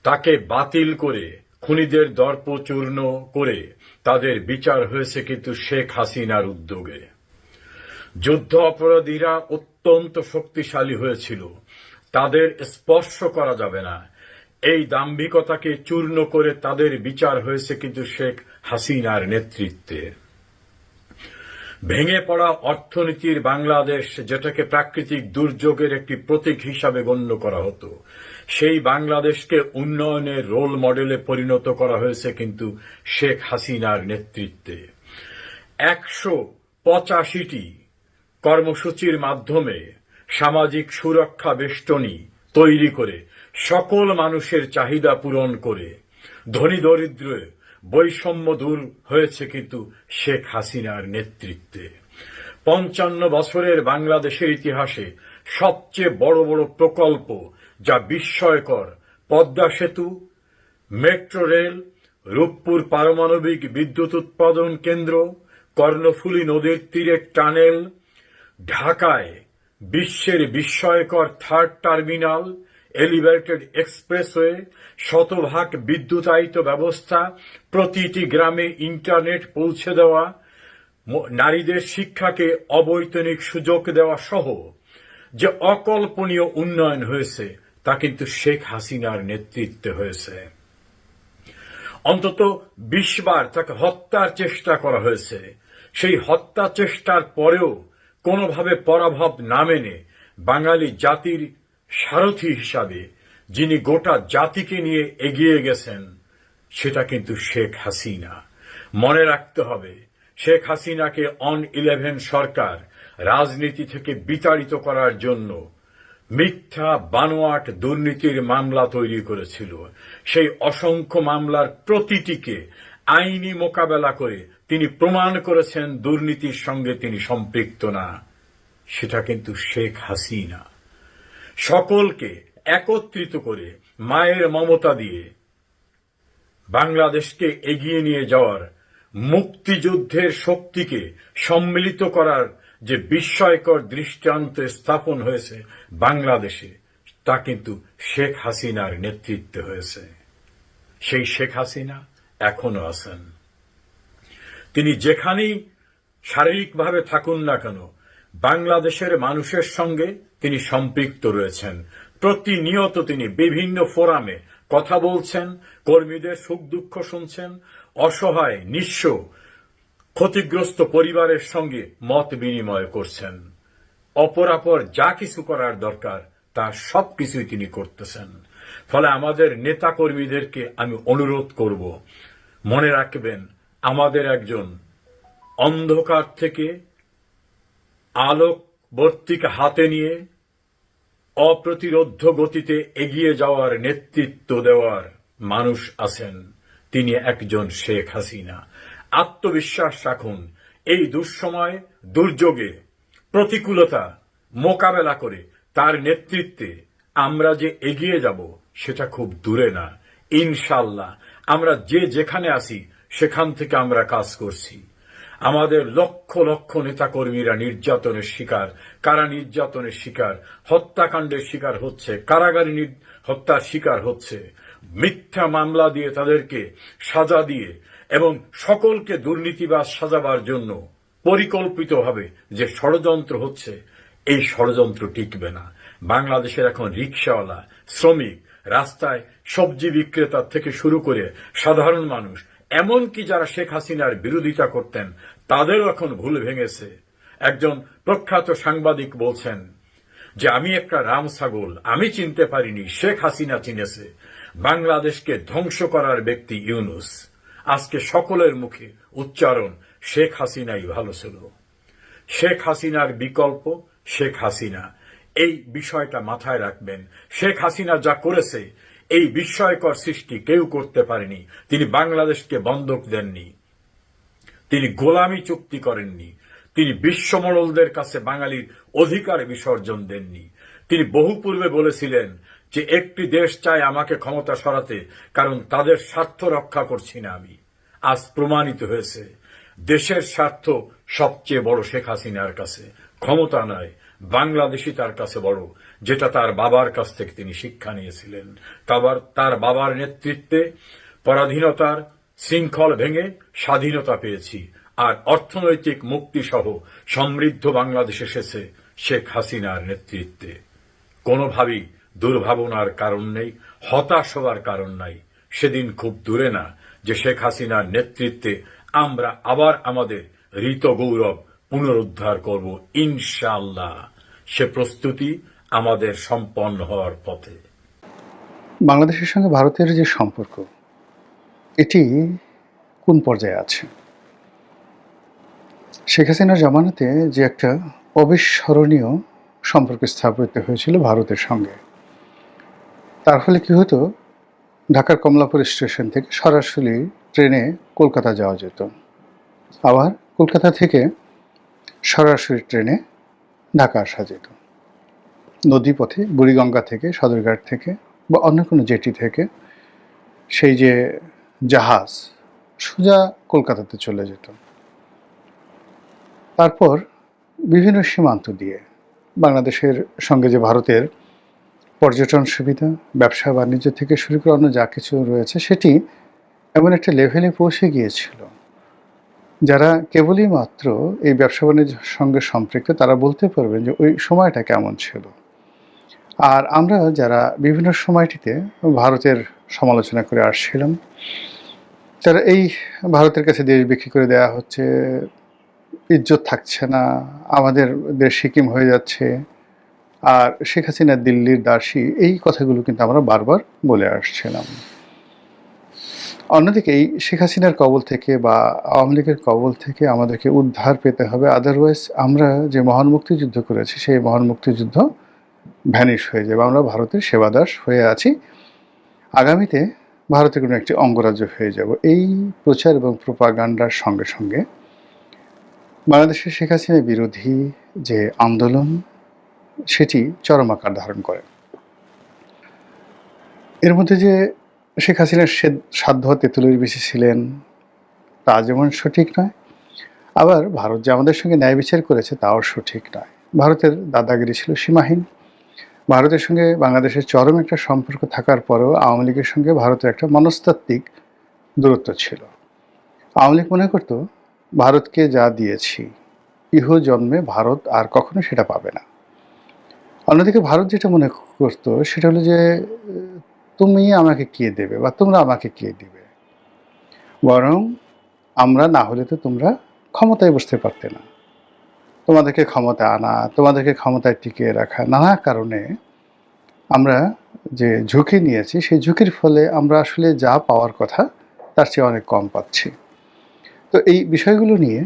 তাকে বাতিল করে খুনিদের দর্পচূর্ণ করে তাদের বিচার হয়েছে কিন্তু শেখ হাসিনার উদ্যোগে। যুদ্ধ অপরাধীরা অত্যন্ত শক্তিশালী হয়েছিল, তাদের স্পর্শ করা যাবে না, এই দাম্ভিকতাকে চূর্ণ করে তাদের বিচার হয়েছে কিন্তু শেখ হাসিনার নেতৃত্বে। ভেঙে পড়া অর্থনীতির বাংলাদেশ, যেটাকে প্রাকৃতিক দুর্যোগের একটি প্রতীক হিসাবে গণ্য করা হতো, সেই বাংলাদেশকে উন্নয়নের রোল মডেলে পরিণত করা হয়েছে কিন্তু শেখ হাসিনার নেতৃত্বে। 185টি কর্মসূচির মাধ্যমে সামাজিক সুরক্ষা বেষ্টনী তৈরি করে সকল মানুষের চাহিদা পূরণ করে ধনী দরিদ্র বৈষম্য দূর হয়েছে কিন্তু শেখ হাসিনার নেতৃত্বে। 55 বছরের বাংলাদেশের ইতিহাসে সবচেয়ে বড় বড় প্রকল্প যা বিস্ময়কর, পদ্মা সেতু, মেট্রো রেল, রূপপুর পারমাণবিক বিদ্যুৎ উৎপাদন কেন্দ্র, কর্ণফুলী নদীর তীরে টানেল, ঢাকায় বিশ্বের বিস্ময়কর থার্ড টার্মিনাল, এলিভেটেড এক্সপ্রেসওয়ে, শতভাগ বিদ্যুতায়িত ব্যবস্থা, প্রতিটি গ্রামে ইন্টারনেট পৌঁছে দেওয়া, নারীদের শিক্ষাকে অবৈতনিক সুযোগ দেওয়া সহ যে অকল্পনীয় উন্নয়ন হয়েছে তা কিন্তু শেখ হাসিনার নেতৃত্বে হয়েছে। অন্তত 20 বার তাকে হত্যার চেষ্টা করা হয়েছে। সেই হত্যা চেষ্টার পরেও কোনোভাবে পরাভব না মেনে বাঙালি জাতির সারথি হিসাবে যিনি গোটা জাতিকে নিয়ে এগিয়ে গেছেন, সেটা কিন্তু শেখ হাসিনা। মনে রাখতে হবে, শেখ হাসিনাকে অন 11 সরকার রাজনীতি থেকে বিতাড়িত করার জন্য মিথ্যা বানোয়াট দুর্নীতির মামলা তৈরি করেছিল। সেই অসংখ্য মামলার প্রতিটিকে আইনি মোকাবেলা করে তিনি প্রমাণ করেছেন দুর্নীতির সঙ্গে তিনি সম্পৃক্ত না। সেটা কিন্তু শেখ হাসিনা। সকলকে একত্রিত করে মায়ের মমতা দিয়ে বাংলাদেশকে এগিয়ে নিয়ে যাওয়ার, মুক্তিযুদ্ধের শক্তিকে সম্মিলিত করার যে বিস্ময়কর দৃষ্টান্ত স্থাপন হয়েছে বাংলাদেশে, তা কিন্তু শেখ হাসিনার নেতৃত্বে হয়েছে। সেই শেখ হাসিনা এখনো আছেন। তিনি যেখানেই শারীরিকভাবে থাকুন না কেন, বাংলাদেশের মানুষের সঙ্গে তিনি সম্পৃক্ত রয়েছেন। প্রতিনিয়ত তিনি বিভিন্ন ফোরামে কথা বলছেন, কর্মীদের সুখ দুঃখ শুনছেন, অসহায় নিঃস্ব ক্ষতিগ্রস্ত পরিবারের সঙ্গে মত বিনিময় করছেন। অপরাপর যা কিছু করার দরকার তা সবকিছুই তিনি করতেছেন। ফলে আমাদের নেতা কর্মীদেরকে আমি অনুরোধ করব, মনে রাখবেন, আমাদের একজন অন্ধকার থেকে আলোকবর্তিকা হাতে নিয়ে অপ্রতিরোধ্য গতিতে এগিয়ে যাওয়ার, নেতৃত্ব দেওয়ার মানুষ আছেন, তিনি একজন শেখ হাসিনা। আত্মবিশ্বাস রাখুন, এই দুঃসময়, দুর্যোগে, প্রতিকূলতা মোকাবেলা করে তার নেতৃত্বে আমরা যে এগিয়ে যাব সেটা খুব দূরে না। ইনশাআল্লাহ আমরা যে যেখানে আছি সেখান থেকে আমরা কাজ করছি। আমাদের লক্ষ লক্ষ নেতাকর্মীরা নির্যাতনের শিকার, কারা নির্যাতনের শিকার, হত্যাকাণ্ডের শিকার হচ্ছে, কারাগারে হত্যার শিকার হচ্ছে, মিথ্যা মামলা দিয়ে তাদেরকে সাজা দিয়ে এবং সকলকে দুর্নীতিবাজ সাজাবার জন্য পরিকল্পিতভাবে যে ষড়যন্ত্র হচ্ছে, এই ষড়যন্ত্র টিকবে না। বাংলাদেশের এখন রিকশাওয়ালা, শ্রমিক, রাস্তায় সবজি বিক্রেতার থেকে শুরু করে সাধারণ মানুষ, এমনকি যারা শেখ হাসিনার বিরোধিতা করতেন, তাদেরও এখন ভুল ভেঙেছে। একজন প্রখ্যাত সাংবাদিক বলছেন যে আমি একটা রাম ছাগল, আমি চিনতে পারিনি, শেখ হাসিনা চিনেছে। বাংলাদেশকে ধ্বংস করার ব্যক্তি ইউনূস। আজকে সকলের মুখে উচ্চারণ, শেখ হাসিনাই ভালো ছিল। শেখ হাসিনার বিকল্প শেখ হাসিনা, এই বিষয়টা মাথায় রাখবেন। শেখ হাসিনা যা করেছে, এই বিস্ময়কর সৃষ্টি কেউ করতে পারেনি। তিনি বাংলাদেশকে বন্ধক দেননি, তিনি গোলামি চুক্তি করেননি, তিনি বিশ্বমোড়লদের কাছে বাঙালির অধিকার বিসর্জন দেননি। তিনি বহু পূর্বে বলেছিলেন যে একটি দেশ চায় আমাকে ক্ষমতা সরাতে, কারণ তাদের স্বার্থ রক্ষা করছি না আমি। আজ প্রমাণিত হয়েছে দেশের স্বার্থ সবচেয়ে বড় শেখ হাসিনার কাছে, ক্ষমতা নয়, বাংলাদেশই তার কাছে বড়, যেটা তার বাবার কাছ থেকে তিনি শিক্ষা নিয়েছিলেন। তার বাবার নেতৃত্বে পরাধীনতার শৃঙ্খল ভেঙে স্বাধীনতা পেয়েছি, আর অর্থনৈতিক মুক্তি সহ সমৃদ্ধ বাংলাদেশ এসেছে শেখ হাসিনার নেতৃত্বে। কোনোভাবেই দুর্ভাবনার কারণ নেই, হতাশ হওয়ার কারণ নাই। সেদিন খুব দূরে না যে শেখ হাসিনার নেতৃত্বে আমরা আবার আমাদের ঋত গৌরব পুনরুদ্ধার করব ইনশাআল্লাহ। সে প্রস্তুতি আমাদের সম্পন্ন হওয়ার পথে। বাংলাদেশের সঙ্গে ভারতের যে সম্পর্ক, এটি কোন পর্যায়ে আছে? শেখ হাসিনার জামানাতে যে একটা অবিস্মরণীয় সম্পর্ক স্থাপিত হয়েছিল ভারতের সঙ্গে, তার ফলে কি হতো, ঢাকার কমলাপুর স্টেশন থেকে সরাসরি ট্রেনে কলকাতা যাওয়া যেত, আবার কলকাতা থেকে সরাসরি ট্রেনে ঢাকা আসা যেত। নদীপথে বুড়িগঙ্গা থেকে, সদরঘাট থেকে বা অন্য কোনো জেটি থেকে সেই যে জাহাজ সোজা কলকাতাতে চলে যেত। তারপর বিভিন্ন সীমান্ত দিয়ে বাংলাদেশের সঙ্গে যে ভারতের পর্যটন সুবিধা, ব্যবসা বাণিজ্য থেকে শুরু করে অন্য যা কিছু রয়েছে, সেটি এমন একটা লেভেলে পৌঁছে গিয়েছিল, যারা কেবলই মাত্র এই ব্যবসা বাণিজ্যের সঙ্গে সম্পৃক্ত তারা বলতে পারবেন যে ওই সময়টা কেমন ছিল। আর আমরা যারা বিভিন্ন সময়টিতে ভারতের সমালোচনা করে আসছিলাম, তারা এই ভারতের কাছে দেশ বিক্রি করে দেওয়া হচ্ছে, ইজ্জত থাকছে না, আমাদের দেশ সিকিম হয়ে যাচ্ছে, আর শেখ হাসিনা দিল্লির দাসী, এই কথাগুলো কিন্তু আমরা বারবার বলে আসছিলাম। অন্যদিকে এই শেখ হাসিনার কবল থেকে বা আওয়ামী লীগের কবল থেকে আমাদেরকে উদ্ধার পেতে হবে, আদারওয়াইজ আমরা যে মহান মুক্তিযুদ্ধ করেছি সেই মহান মুক্তিযুদ্ধ ভ্যানিশ হয়ে যাবে, আমরা ভারতের সেবাদাস হয়ে আছি, আগামীতে ভারতের কোনো একটি অঙ্গরাজ্য হয়ে যাব। এই প্রচার এবং প্রোপাগান্ডার সঙ্গে সঙ্গে বাংলাদেশের শেখ হাসিনা বিরোধী যে আন্দোলন, সেটি চরম আকার ধারণ করে। এর মধ্যে যে শেখ হাসিনার সাধ্য তেঁতুলের বেশি ছিলেন, তা যেমন সঠিক নয়, আবার ভারত যে আমাদের সঙ্গে ন্যায় বিচার করেছে তাও সঠিক নয়। ভারতের দাদাগিরি ছিল সীমাহীন। ভারতের সঙ্গে বাংলাদেশের চরম একটা সম্পর্ক থাকার পরেও আওয়ামী লীগের সঙ্গে ভারতের একটা মনস্তাত্ত্বিক দূরত্ব ছিল। আওয়ামী লীগ মনে করত ভারতকে যা দিয়েছি ইহ জন্মে ভারত আর কখনো সেটা পাবে না। অন্যদিকে ভারত যেটা মনে করতো সেটা হলো যে তুমি আমাকে কে দেবে বা তোমরা আমাকে কে দিবে, বরং আমরা না হলে তো তোমরা ক্ষমতায় বসতে পারতে না, তোমাদেরকে ক্ষমতা আনা, তোমাদেরকে ক্ষমতায় টিকিয়ে রাখা, নানা কারণে আমরা যে ঝুঁকি নিয়েছি সেই ঝুঁকির ফলে আমরা আসলে যা পাওয়ার কথা তার চেয়ে অনেক কম পাচ্ছি। তো এই বিষয়গুলো নিয়ে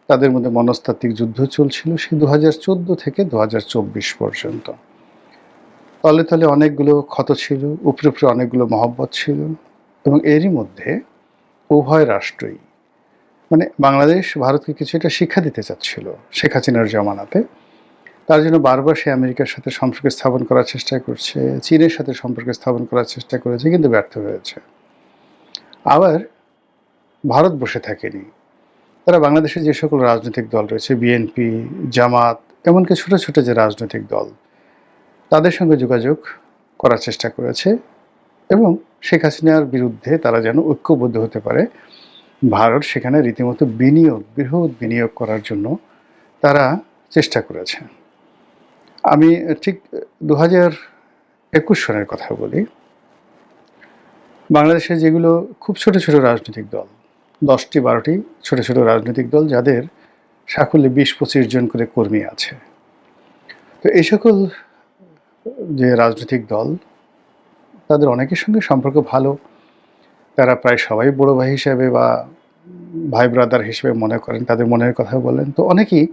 তাদের মধ্যে মনস্তাত্ত্বিক যুদ্ধ চলছিল সেই 2014 থেকে 2024 পর্যন্ত। তলে তলে অনেকগুলো ক্ষত ছিল, উপরে উপরে অনেকগুলো মহব্বত ছিল, এবং এরই মধ্যে উভয় রাষ্ট্রই, মানে বাংলাদেশ ভারতকে কিছুটা শিক্ষা দিতে চাচ্ছিল শেখ হাসিনার জমানাতে। তার জন্য বারবার সে আমেরিকার সাথে সম্পর্ক স্থাপন করার চেষ্টা করছে, চীনের সাথে সম্পর্ক স্থাপন করার চেষ্টা করেছে, কিন্তু ব্যর্থ হয়েছে। আবার ভারত বসে থাকেনি, তারা বাংলাদেশে যে সকল রাজনৈতিক দল রয়েছে, বিএনপি, জামাত, এমনকি ছোট ছোট যে রাজনৈতিক দল, তাদের সঙ্গে যোগাযোগ করার চেষ্টা করেছে এবং শেখ হাসিনার বিরুদ্ধে তারা যেন ঐক্যবদ্ধ হতে পারে। ভারত সেখানে রীতিমতো বৃহৎ বিনিয়োগ করার জন্য তারা চেষ্টা করেছে। আমি ঠিক 2021 সনের কথা বলি। বাংলাদেশে যেগুলো খুব ছোট ছোট রাজনৈতিক দল, 10-12টি ছোট ছোট রাজনৈতিক দল, যাদের সাকল্যে 20-25 জন করে কর্মী আছে, তো এই সকল যে রাজনৈতিক দল, তাদের অনেকের সঙ্গে সম্পর্ক ভালো। তারা প্রায় সবাই বড় ভাই হিসেবে বা ভাই ব্রাদার হিসেবে মনে করেন, তাদের মনের কথা বলেন। তো অনেকেই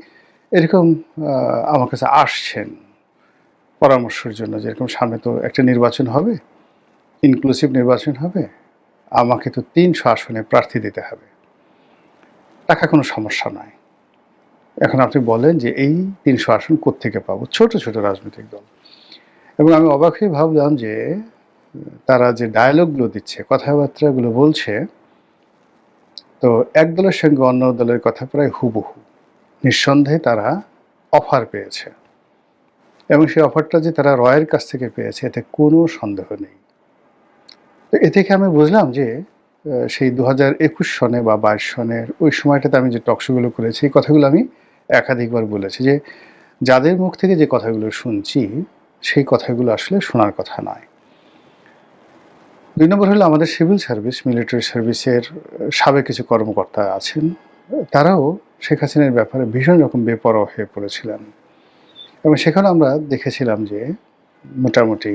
এরকম আমার কাছে আসছেন পরামর্শের জন্য, যেরকম সামনে তো একটা নির্বাচন হবে, ইনক্লুসিভ নির্বাচন হবে, আমাকে তো 300 আসনে প্রার্থী দিতে হবে, টাকা কোনো সমস্যা নয়। এখন আপনি বলেন যে এই 300 আসন কোত্থেকে পাবো? ছোট ছোট রাজনৈতিক দল। এবং আমি অবাক হয়ে ভাবলাম যে তারা যে ডায়ালগগুলো দিচ্ছে, কথাবার্তাগুলো বলছে, তো এক দলের সঙ্গে অন্য দলের কথা প্রায় হুবহু। নিঃসন্দেহে তারা অফার পেয়েছে এবং সেই অফারটা যে তারা রয়ের কাছ থেকে পেয়েছে, এতে কোনো সন্দেহ নেই। তো এ থেকে আমি বুঝলাম যে সেই 2021 সনে বা 22 সনের ওই সময়টাতে আমি যে টকশোগুলো করেছি, এই কথাগুলো আমি একাধিকবার বলেছি যে যাদের মুখ থেকে যে কথাগুলো শুনছি, সেই কথাগুলো আসলে শোনার কথা নয়। 2 নম্বর হলো আমাদের সিভিল সার্ভিস, মিলিটারি সার্ভিসের সাবেক কিছু কর্মকর্তা আছেন, তারাও শেখ হাসিনার ব্যাপারে ভীষণ রকম বেপরোয়া হয়ে পড়েছিলেন। এবং সেখানে আমরা দেখেছিলাম যে মোটামুটি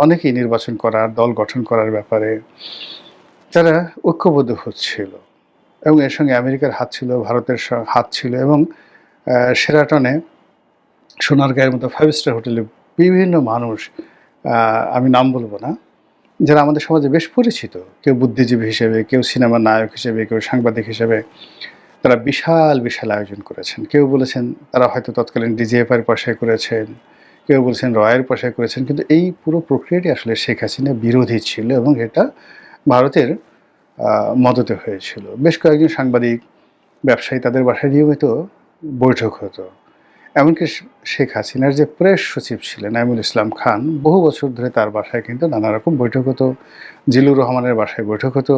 অনেকেই নির্বাচন করার, দল গঠন করার ব্যাপারে তারা ঐক্যবদ্ধ হচ্ছিল এবং এর সঙ্গে আমেরিকার হাত ছিল, ভারতের হাত ছিল। এবং শেরাটনে, সোনারগাঁয়ের মতো 5 স্টার হোটেলে বিভিন্ন মানুষ, আমি নাম বলবো না, যারা আমাদের সমাজে বেশ পরিচিত, কেউ বুদ্ধিজীবী হিসেবে, কেউ সিনেমার নায়ক হিসেবে, কেউ সাংবাদিক হিসেবে, তারা বিশাল বিশাল আয়োজন করেছেন। কেউ বলেছেন তারা হয়তো তৎকালীন ডিজিএফআই এর পয়সায় করেছেন, কেউ বলেছেন রয়ের পয়সায় করেছেন, কিন্তু এই পুরো প্রক্রিয়াটি আসলে শেখ হাসিনা বিরোধী ছিল এবং এটা ভারতের মদতে হয়েছিল। বেশ কয়েকজন সাংবাদিক, ব্যবসায়ী, তাদের বাসায় নিয়মিত বৈঠক হতো। এমনকি শেখ হাসিনার যে প্রেস সচিব ছিলেন নাইমুল ইসলাম খান, বহু বছর ধরে তার বাসায় কিন্তু নানা রকম বৈঠক হতো। জিলুর রহমানের বাসায় বৈঠক হতো,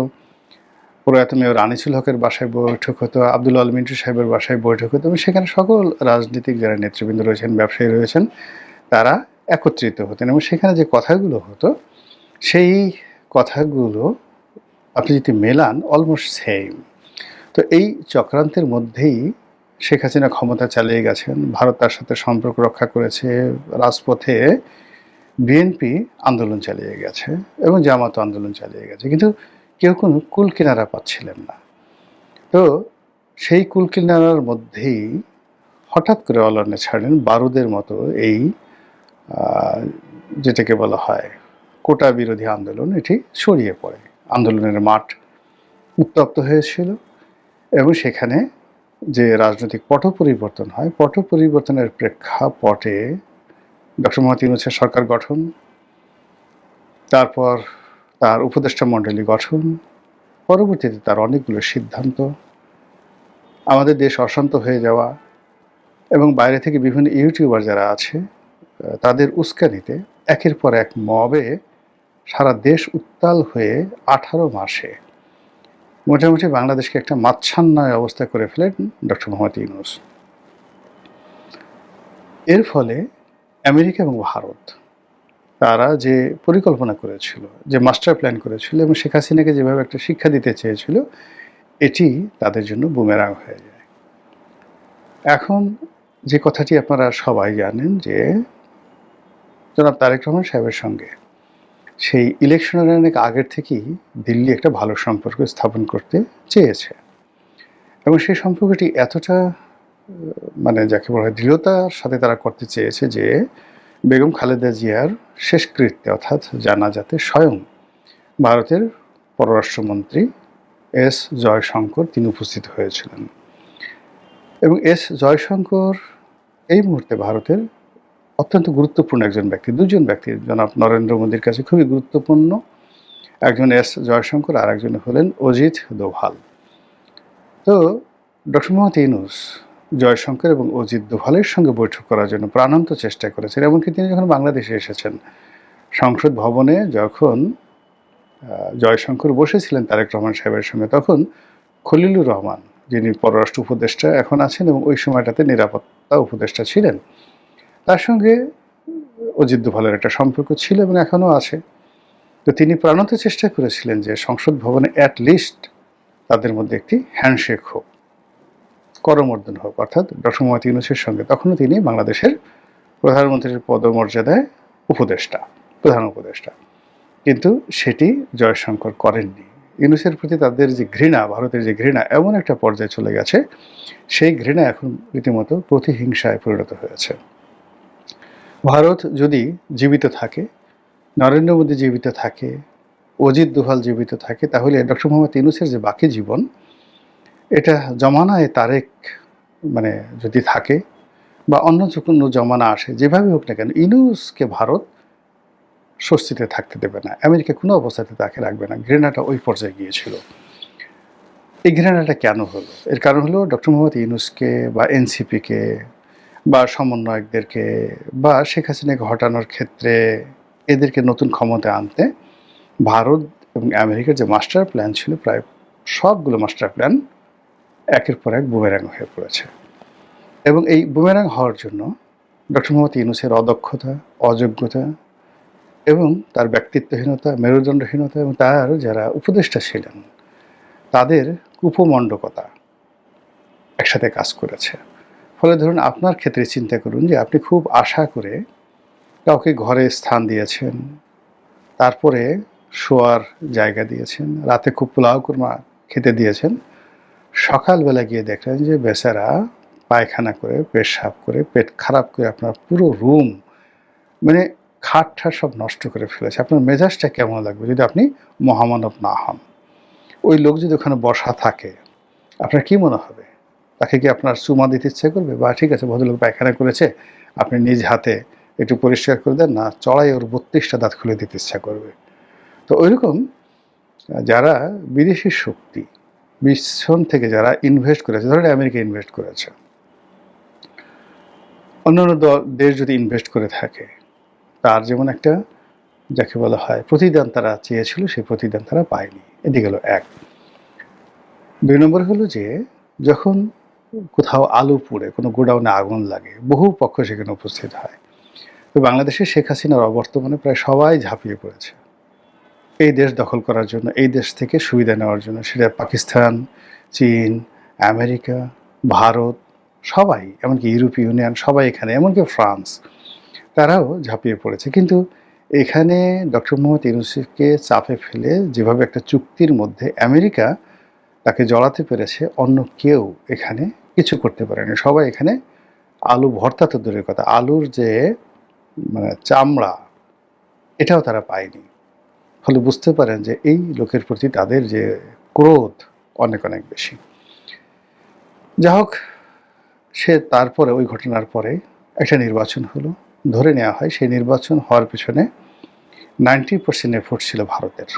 প্রয়াত মেয়র আনিসুল হকের বাসায় বৈঠক হতো, আব্দুল আল মিন্টু সাহেবের বাসায় বৈঠক হতো। এবং সেখানে সকল রাজনীতিক যারা নেতৃবৃন্দ রয়েছেন, ব্যবসায়ী রয়েছেন, তারা একত্রিত হতেন। এবং সেখানে যে কথাগুলো হতো, সেই কথাগুলো আপনি যদি মেলান, অলমোস্ট সেম। তো এই চক্রান্তের মধ্যেই শেখ হাসিনা ক্ষমতা চালিয়ে গেছেন। ভারত তার সাথে সম্পর্ক রক্ষা করেছে, রাজপথে বিএনপি আন্দোলন চালিয়ে গেছে এবং জামাত আন্দোলন চালিয়ে গেছে, কিন্তু কেউ কোনো কুল কিনারা পাচ্ছিলেন না। তো সেই কুল কিনারার মধ্যেই হঠাৎ করে অলনে ছাড়লেন বারুদের মতো এই যেটাকে বলা হয় কোটা বিরোধী আন্দোলন, এটি ছড়িয়ে পড়ে। আন্দোলনের মাঠ উত্তপ্ত হয়েছিল এবং সেখানে যে রাজনৈতিক পট পরিবর্তন হয়, পট পরিবর্তনের প্রেক্ষাপটে ডক্টর মোহাম্মদ ইউনূসের সরকার গঠন, তারপর তার উপদেষ্টা মণ্ডলী গঠন, পরবর্তীতে তার অনেকগুলো সিদ্ধান্ত, আমাদের দেশ অশান্ত হয়ে যাওয়া এবং বাইরে থেকে বিভিন্ন ইউটিউবার যারা আছে তাদের উস্কানিতে একের পর এক মবে সারা দেশ উত্তাল হয়ে 18 মাসে মোটামুটি বাংলাদেশকে একটা মাচ্ছান্নয় অবস্থা করে ফেলেন ডক্টর মোহাম্মদ ইউনূস। এর ফলে আমেরিকা এবং ভারত তারা যে পরিকল্পনা করেছিল, যে মাস্টার প্ল্যান করেছিল এবং শেখ হাসিনাকে যেভাবে একটা শিক্ষা দিতে চেয়েছিল, এটি তাদের জন্য বুমেরাং হয়ে যায়। এখন যে কথাটি আপনারা সবাই জানেন যে জনাব তারেক রহমান সাহেবের সঙ্গে সেই ইলেকশনের অনেক আগের থেকেই দিল্লি একটা ভালো সম্পর্ক স্থাপন করতে চেয়েছে এবং সেই সম্পর্কটি এতটা মানে যাকে বলা হয় দৃঢ়তার সাথে তারা করতে চেয়েছে যে বেগম খালেদা জিয়ার শেষকৃত্যে অর্থাৎ জানাজাতে স্বয়ং ভারতের পররাষ্ট্রমন্ত্রী এস জয়শঙ্কর তিনি উপস্থিত হয়েছিলেন। এবং এস জয়শঙ্কর এই মুহূর্তে ভারতের অত্যন্ত গুরুত্বপূর্ণ একজন ব্যক্তি, দুজন ব্যক্তি জনাব নরেন্দ্র মোদীর কাছে খুবই গুরুত্বপূর্ণ। একজন এস জয়শঙ্কর আর একজন হলেন অজিত দোভাল। তো ডক্টর মোহাম্মদ ইউনূস জয়শঙ্কর এবং অজিত দোভালের সঙ্গে বৈঠক করার জন্য প্রাণান্ত চেষ্টা করেছেন। এমনকি তিনি যখন বাংলাদেশে এসেছেন, সংসদ ভবনে যখন জয়শঙ্কর বসেছিলেন তারেক রহমান সাহেবের সঙ্গে, তখন খলিলুর রহমান যিনি পররাষ্ট্র উপদেষ্টা এখন আছেন এবং ওই সময়টাতে নিরাপত্তা উপদেষ্টা ছিলেন, তার সঙ্গে অজিত দোভালের একটা সম্পর্ক ছিল এবং এখনও আছে। তো তিনি প্রাণান্ত চেষ্টা করেছিলেন যে সংসদ ভবনে অ্যাটলিস্ট তাদের মধ্যে একটি হ্যান্ডশেক হোক, করমর্দন হোক, অর্থাৎ ডক্টর মোহাম্মদ ইউনূসের সঙ্গে। তখনও তিনি বাংলাদেশের প্রধানমন্ত্রীর পদমর্যাদায় উপদেষ্টা, প্রধান উপদেষ্টা, কিন্তু সেটি জয়শঙ্কর করেননি। ইউনূসের প্রতি তাদের যে ঘৃণা, ভারতের যে ঘৃণা এমন একটা পর্যায়ে চলে গেছে, সেই ঘৃণা এখন রীতিমতো প্রতিহিংসায় পরিণত হয়েছে। ভারত যদি জীবিত থাকে, নরেন্দ্র মোদী জীবিত থাকে, অজিত দোভাল জীবিত থাকে, তাহলে ডক্টর মোহাম্মদ ইউনূসের যে বাকি জীবন, এটা জমানায় তারেক মানে যদি থাকে বা অন্য যে কোনো জমানা আসে, যেভাবে হোক না কেন, ইউনূসকে ভারত স্বস্তিতে থাকতে দেবে না, আমেরিকা কোনো অবস্থাতে তাকে রাখবে না। ঘৃণাটা ওই পর্যায়ে গিয়েছিল। এই ঘৃণাটা কেন হলো? এর কারণ হলো ডক্টর মোহাম্মদ ইউনূসকে বা এনসিপিকে বা সমন্বয়কদেরকে বা শেখ হাসিনাকে হটানোর ক্ষেত্রে এদেরকে নতুন ক্ষমতা আনতে ভারত এবং আমেরিকার যে মাস্টার প্ল্যান ছিল, প্রায় সবগুলো মাস্টার প্ল্যান একের পর এক বুমেরাং হয়ে পড়েছে। এবং এই বুমেরাং হওয়ার জন্য ডক্টর মোহাম্মদ ইউনূসের অদক্ষতা, অযোগ্যতা এবং তার ব্যক্তিত্বহীনতা, মেরুদণ্ডহীনতা এবং তার যারা উপদেষ্টা ছিলেন তাদের কুপমণ্ডকতা একসাথে কাজ করেছে। ফলে ধরুন আপনার ক্ষেত্রে চিন্তা করুন যে আপনি খুব আশা করে কাউকে ঘরে স্থান দিয়েছেন, তারপরে শোয়ার জায়গা দিয়েছেন, রাতে খুব পোলাও কুরমা খেতে দিয়েছেন, সকালবেলা গিয়ে দেখলেন যে বেচারা পায়খানা করে, পেশাব করে, পেট খারাপ করে আপনার পুরো রুম মানে খাট ঠাট সব নষ্ট করে ফেলেছে। আপনার মেজাজটা কেমন লাগবে যদি আপনি মহামানব না হন? ওই লোক যদি ওখানে বসা থাকে, আপনার কি মনে হবে? তাকে কি আপনার চুমা দিতে ইচ্ছে করবে? বা ঠিক আছে ভদ্রলোক পায়খানা করেছে, আপনি নিজ হাতে একটু পরিষ্কার করে দেন, না চড়াই ওর 32টা দাঁত খুলে দিতে ইচ্ছা করবে? তো ওইরকম যারা বিদেশি শক্তি পিছন থেকে যারা ইনভেস্ট করেছে, ধরেন আমেরিকা ইনভেস্ট করেছে, অন্যান্য দেশ যদি ইনভেস্ট করে থাকে, তার যেমন একটা যাকে বলা হয় প্রতিদান তারা চেয়েছিল, সেই প্রতিদান তারা পায়নি। এটি গেল এক। 2 নম্বর হলো যে যখন কোথাও আলু পুড়ে, কোনো গোডাউনে আগুন লাগে, বহু পক্ষ সেখানে উপস্থিত হয়। তো বাংলাদেশে শেখ হাসিনার অবর্তমানে প্রায় সবাই ঝাঁপিয়ে পড়েছে এই দেশ দখল করার জন্য, এই দেশ থেকে সুবিধা নেওয়ার জন্য। সেটা পাকিস্তান, চীন, আমেরিকা, ভারত, সবাই, এমনকি ইউরোপীয় ইউনিয়ন, সবাই এখানে, এমনকি ফ্রান্স, তারাও ঝাঁপিয়ে পড়েছে। কিন্তু এখানে ডক্টর মোহাম্মদ ইউনূসকে চাপে ফেলে যেভাবে একটা চুক্তির মধ্যে আমেরিকা তাকে জড়াতে পেরেছে, অন্য কেউ এখানে কিছু করতে পারেনি। সবাই এখানে আলু ভর্তা তো দূরের কথা, আলুর যে মানে চামড়া এটাও তারা পায়নি। ফলে বুঝতে পারেন যে এই লোকের প্রতি তাদের যে ক্রোধ অনেক অনেক বেশি। যা হোক, সে তারপরে ওই ঘটনার পরে একটা নির্বাচন হলো, ধরে নেওয়া হয় সেই নির্বাচন হওয়ার পিছনে 90% এফোর্ট ছিল ভারতের।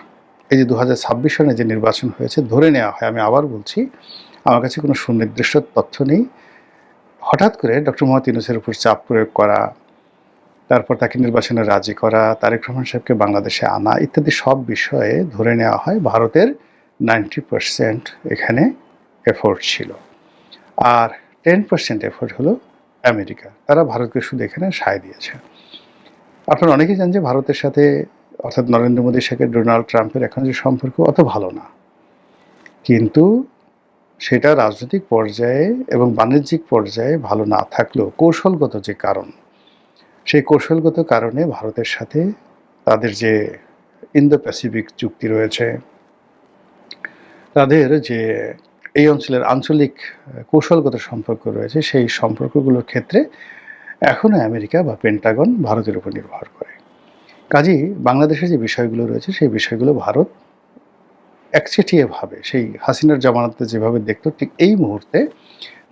এই যে 2026 সনে যে নির্বাচন হয়েছে, ধরে নেওয়া হয়, আমি আবার বলছি, আমার কাছে কোনো সুনির্দিষ্ট তথ্য নেই, হঠাৎ করে ডক্টর মোহাম্মদ ইউনূসের উপর চাপ প্রয়োগ করা, তারপর তাকে নির্বাচনে রাজি করা, তারেক রহমান সাহেবকে বাংলাদেশে আনা ইত্যাদি সব বিষয়ে ধরে নেওয়া হয় ভারতের 90% এখানে এফোর্ট ছিল। আর 10% এফোর্ট হলো আমেরিকা। তারা ভারতকে শুধু এখানে সায় দিয়েছে। আপনারা অনেকেই জানেন যে ভারতের সাথে, অর্থাৎ নরেন্দ্র মোদীর সাথে ডোনাল্ড ট্রাম্পের এখন যে সম্পর্ক অত ভালো না, কিন্তু সেটা রাজনৈতিক পর্যায়ে এবং বাণিজ্যিক পর্যায়ে ভালো না থাকলেও কৌশলগত যে কারণ, সেই কৌশলগত কারণে ভারতের সাথে তাদের যে ইন্দো প্যাসিফিক চুক্তি রয়েছে, তাদের যে এই অঞ্চলের আঞ্চলিক কৌশলগত সম্পর্ক রয়েছে, সেই সম্পর্কগুলোর ক্ষেত্রে এখনও আমেরিকা বা পেন্টাগন ভারতের উপর নির্ভর করে। কাজেই বাংলাদেশের যে বিষয়গুলো রয়েছে সেই বিষয়গুলো ভারত একচেটিয়াভাবে সেই হাসিনার জামানাতে যেভাবে দেখতো ঠিক এই মুহূর্তে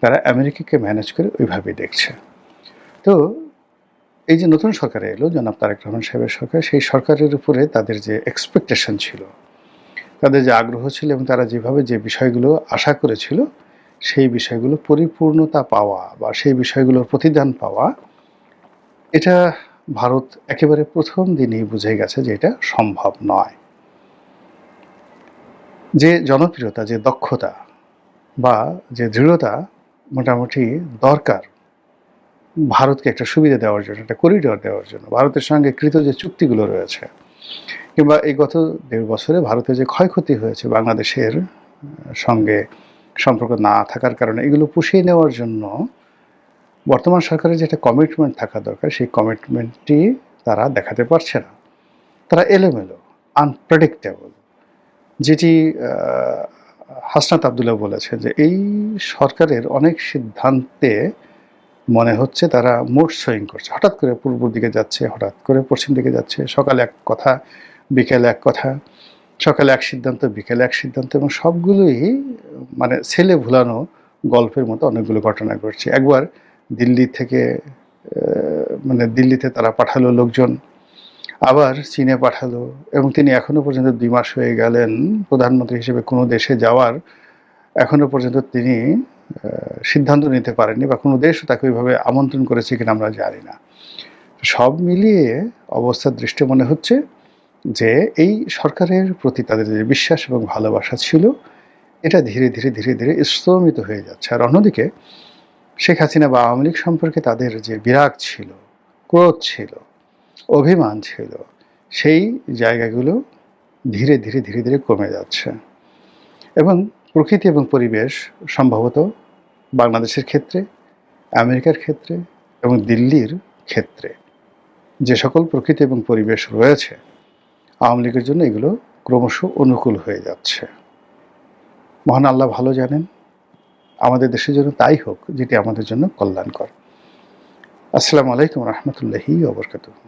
তারা আমেরিকাকে ম্যানেজ করে ওইভাবেই দেখছে। তো এই যে নতুন সরকার এলো জনাব তারেক রহমান সাহেবের সরকার, সেই সরকারের উপরে তাদের যে এক্সপেকটেশন ছিল, তাদের যে আগ্রহ ছিল এবং তারা যেভাবে যে বিষয়গুলো আশা করেছিল সেই বিষয়গুলো পরিপূর্ণতা পাওয়া বা সেই বিষয়গুলোর প্রতিদান পাওয়া, এটা ভারত একেবারে প্রথম দিনই বুঝে গেছে যে এটা সম্ভব নয়। যে জনপ্রিয়তা, যে দক্ষতা বা যে দৃঢ়তা মোটামুটি দরকার ভারতকে একটা সুবিধা দেওয়ার জন্য, একটা করিডর দেওয়ার জন্য, ভারতের সঙ্গে কৃত যে চুক্তিগুলো রয়েছে, কিংবা এই গত 1.5 বছরে ভারতের যে ক্ষয়ক্ষতি হয়েছে বাংলাদেশের সঙ্গে সম্পর্ক না থাকার কারণে, এগুলো পুষিয়ে নেওয়ার জন্য বর্তমান সরকারের যে একটা কমিটমেন্ট থাকা দরকার, সেই কমিটমেন্টটি তারা দেখাতে পারছে না। তারা এলোমেলো, আনপ্রেডিক্টেবল, যেটি হাসনাত আবদুল্লাহ বলেছেন যে এই সরকারের অনেক সিদ্ধান্তে মনে হচ্ছে তারা মুড সুইং করছে, হঠাৎ করে পূর্ব দিকে যাচ্ছে, হঠাৎ করে পশ্চিম দিকে যাচ্ছে, সকালে এক কথা বিকেলে এক কথা, সকালে এক সিদ্ধান্ত বিকেলে এক সিদ্ধান্ত, এবং সবগুলোই মানে ছেলে ভুলানো গল্পের মতো অনেকগুলো ঘটনা ঘটছে। একবার দিল্লি থেকে মানে দিল্লিতে তারা পাঠালো লোকজন, আবার চীনে পাঠালো, এবং তিনি এখনো পর্যন্ত 2 মাস হয়ে গেলেন প্রধানমন্ত্রী হিসেবে কোনো দেশে যাওয়ার এখনো পর্যন্ত তিনি সিদ্ধান্ত নিতে পারেননি, বা কোনো দেশও তাকে ওইভাবে আমন্ত্রণ করেছে কিনা আমরা জানি না। সব মিলিয়ে অবস্থার দৃষ্টি মনে হচ্ছে যে এই সরকারের প্রতি তাদের যে বিশ্বাস এবং ভালোবাসা ছিল এটা ধীরে ধীরে ধীরে ধীরে স্তমিত হয়ে যাচ্ছে। আর অন্যদিকে শেখ হাসিনা বা আওয়ামী লীগ সম্পর্কে তাদের যে বিরাগ ছিল, ক্রোধ ছিল, অভিমান ছিল, সেই জায়গাগুলো ধীরে ধীরে ধীরে ধীরে কমে যাচ্ছে। এবং প্রকৃতি এবং পরিবেশ সম্ভবত বাংলাদেশের ক্ষেত্রে, আমেরিকার ক্ষেত্রে এবং দিল্লির ক্ষেত্রে যে সকল প্রকৃতি এবং পরিবেশ রয়েছে, আওয়ামী লীগের জন্য এগুলো ক্রমশ অনুকূল হয়ে যাচ্ছে। মহান আল্লাহ ভালো জানেন, আমাদের দেশের জন্য তাই হোক যেটি আমাদের জন্য কল্যাণকর। আসসালামু আলাইকুম রহমতুল্লাহি ওয়া বারাকাতুহু।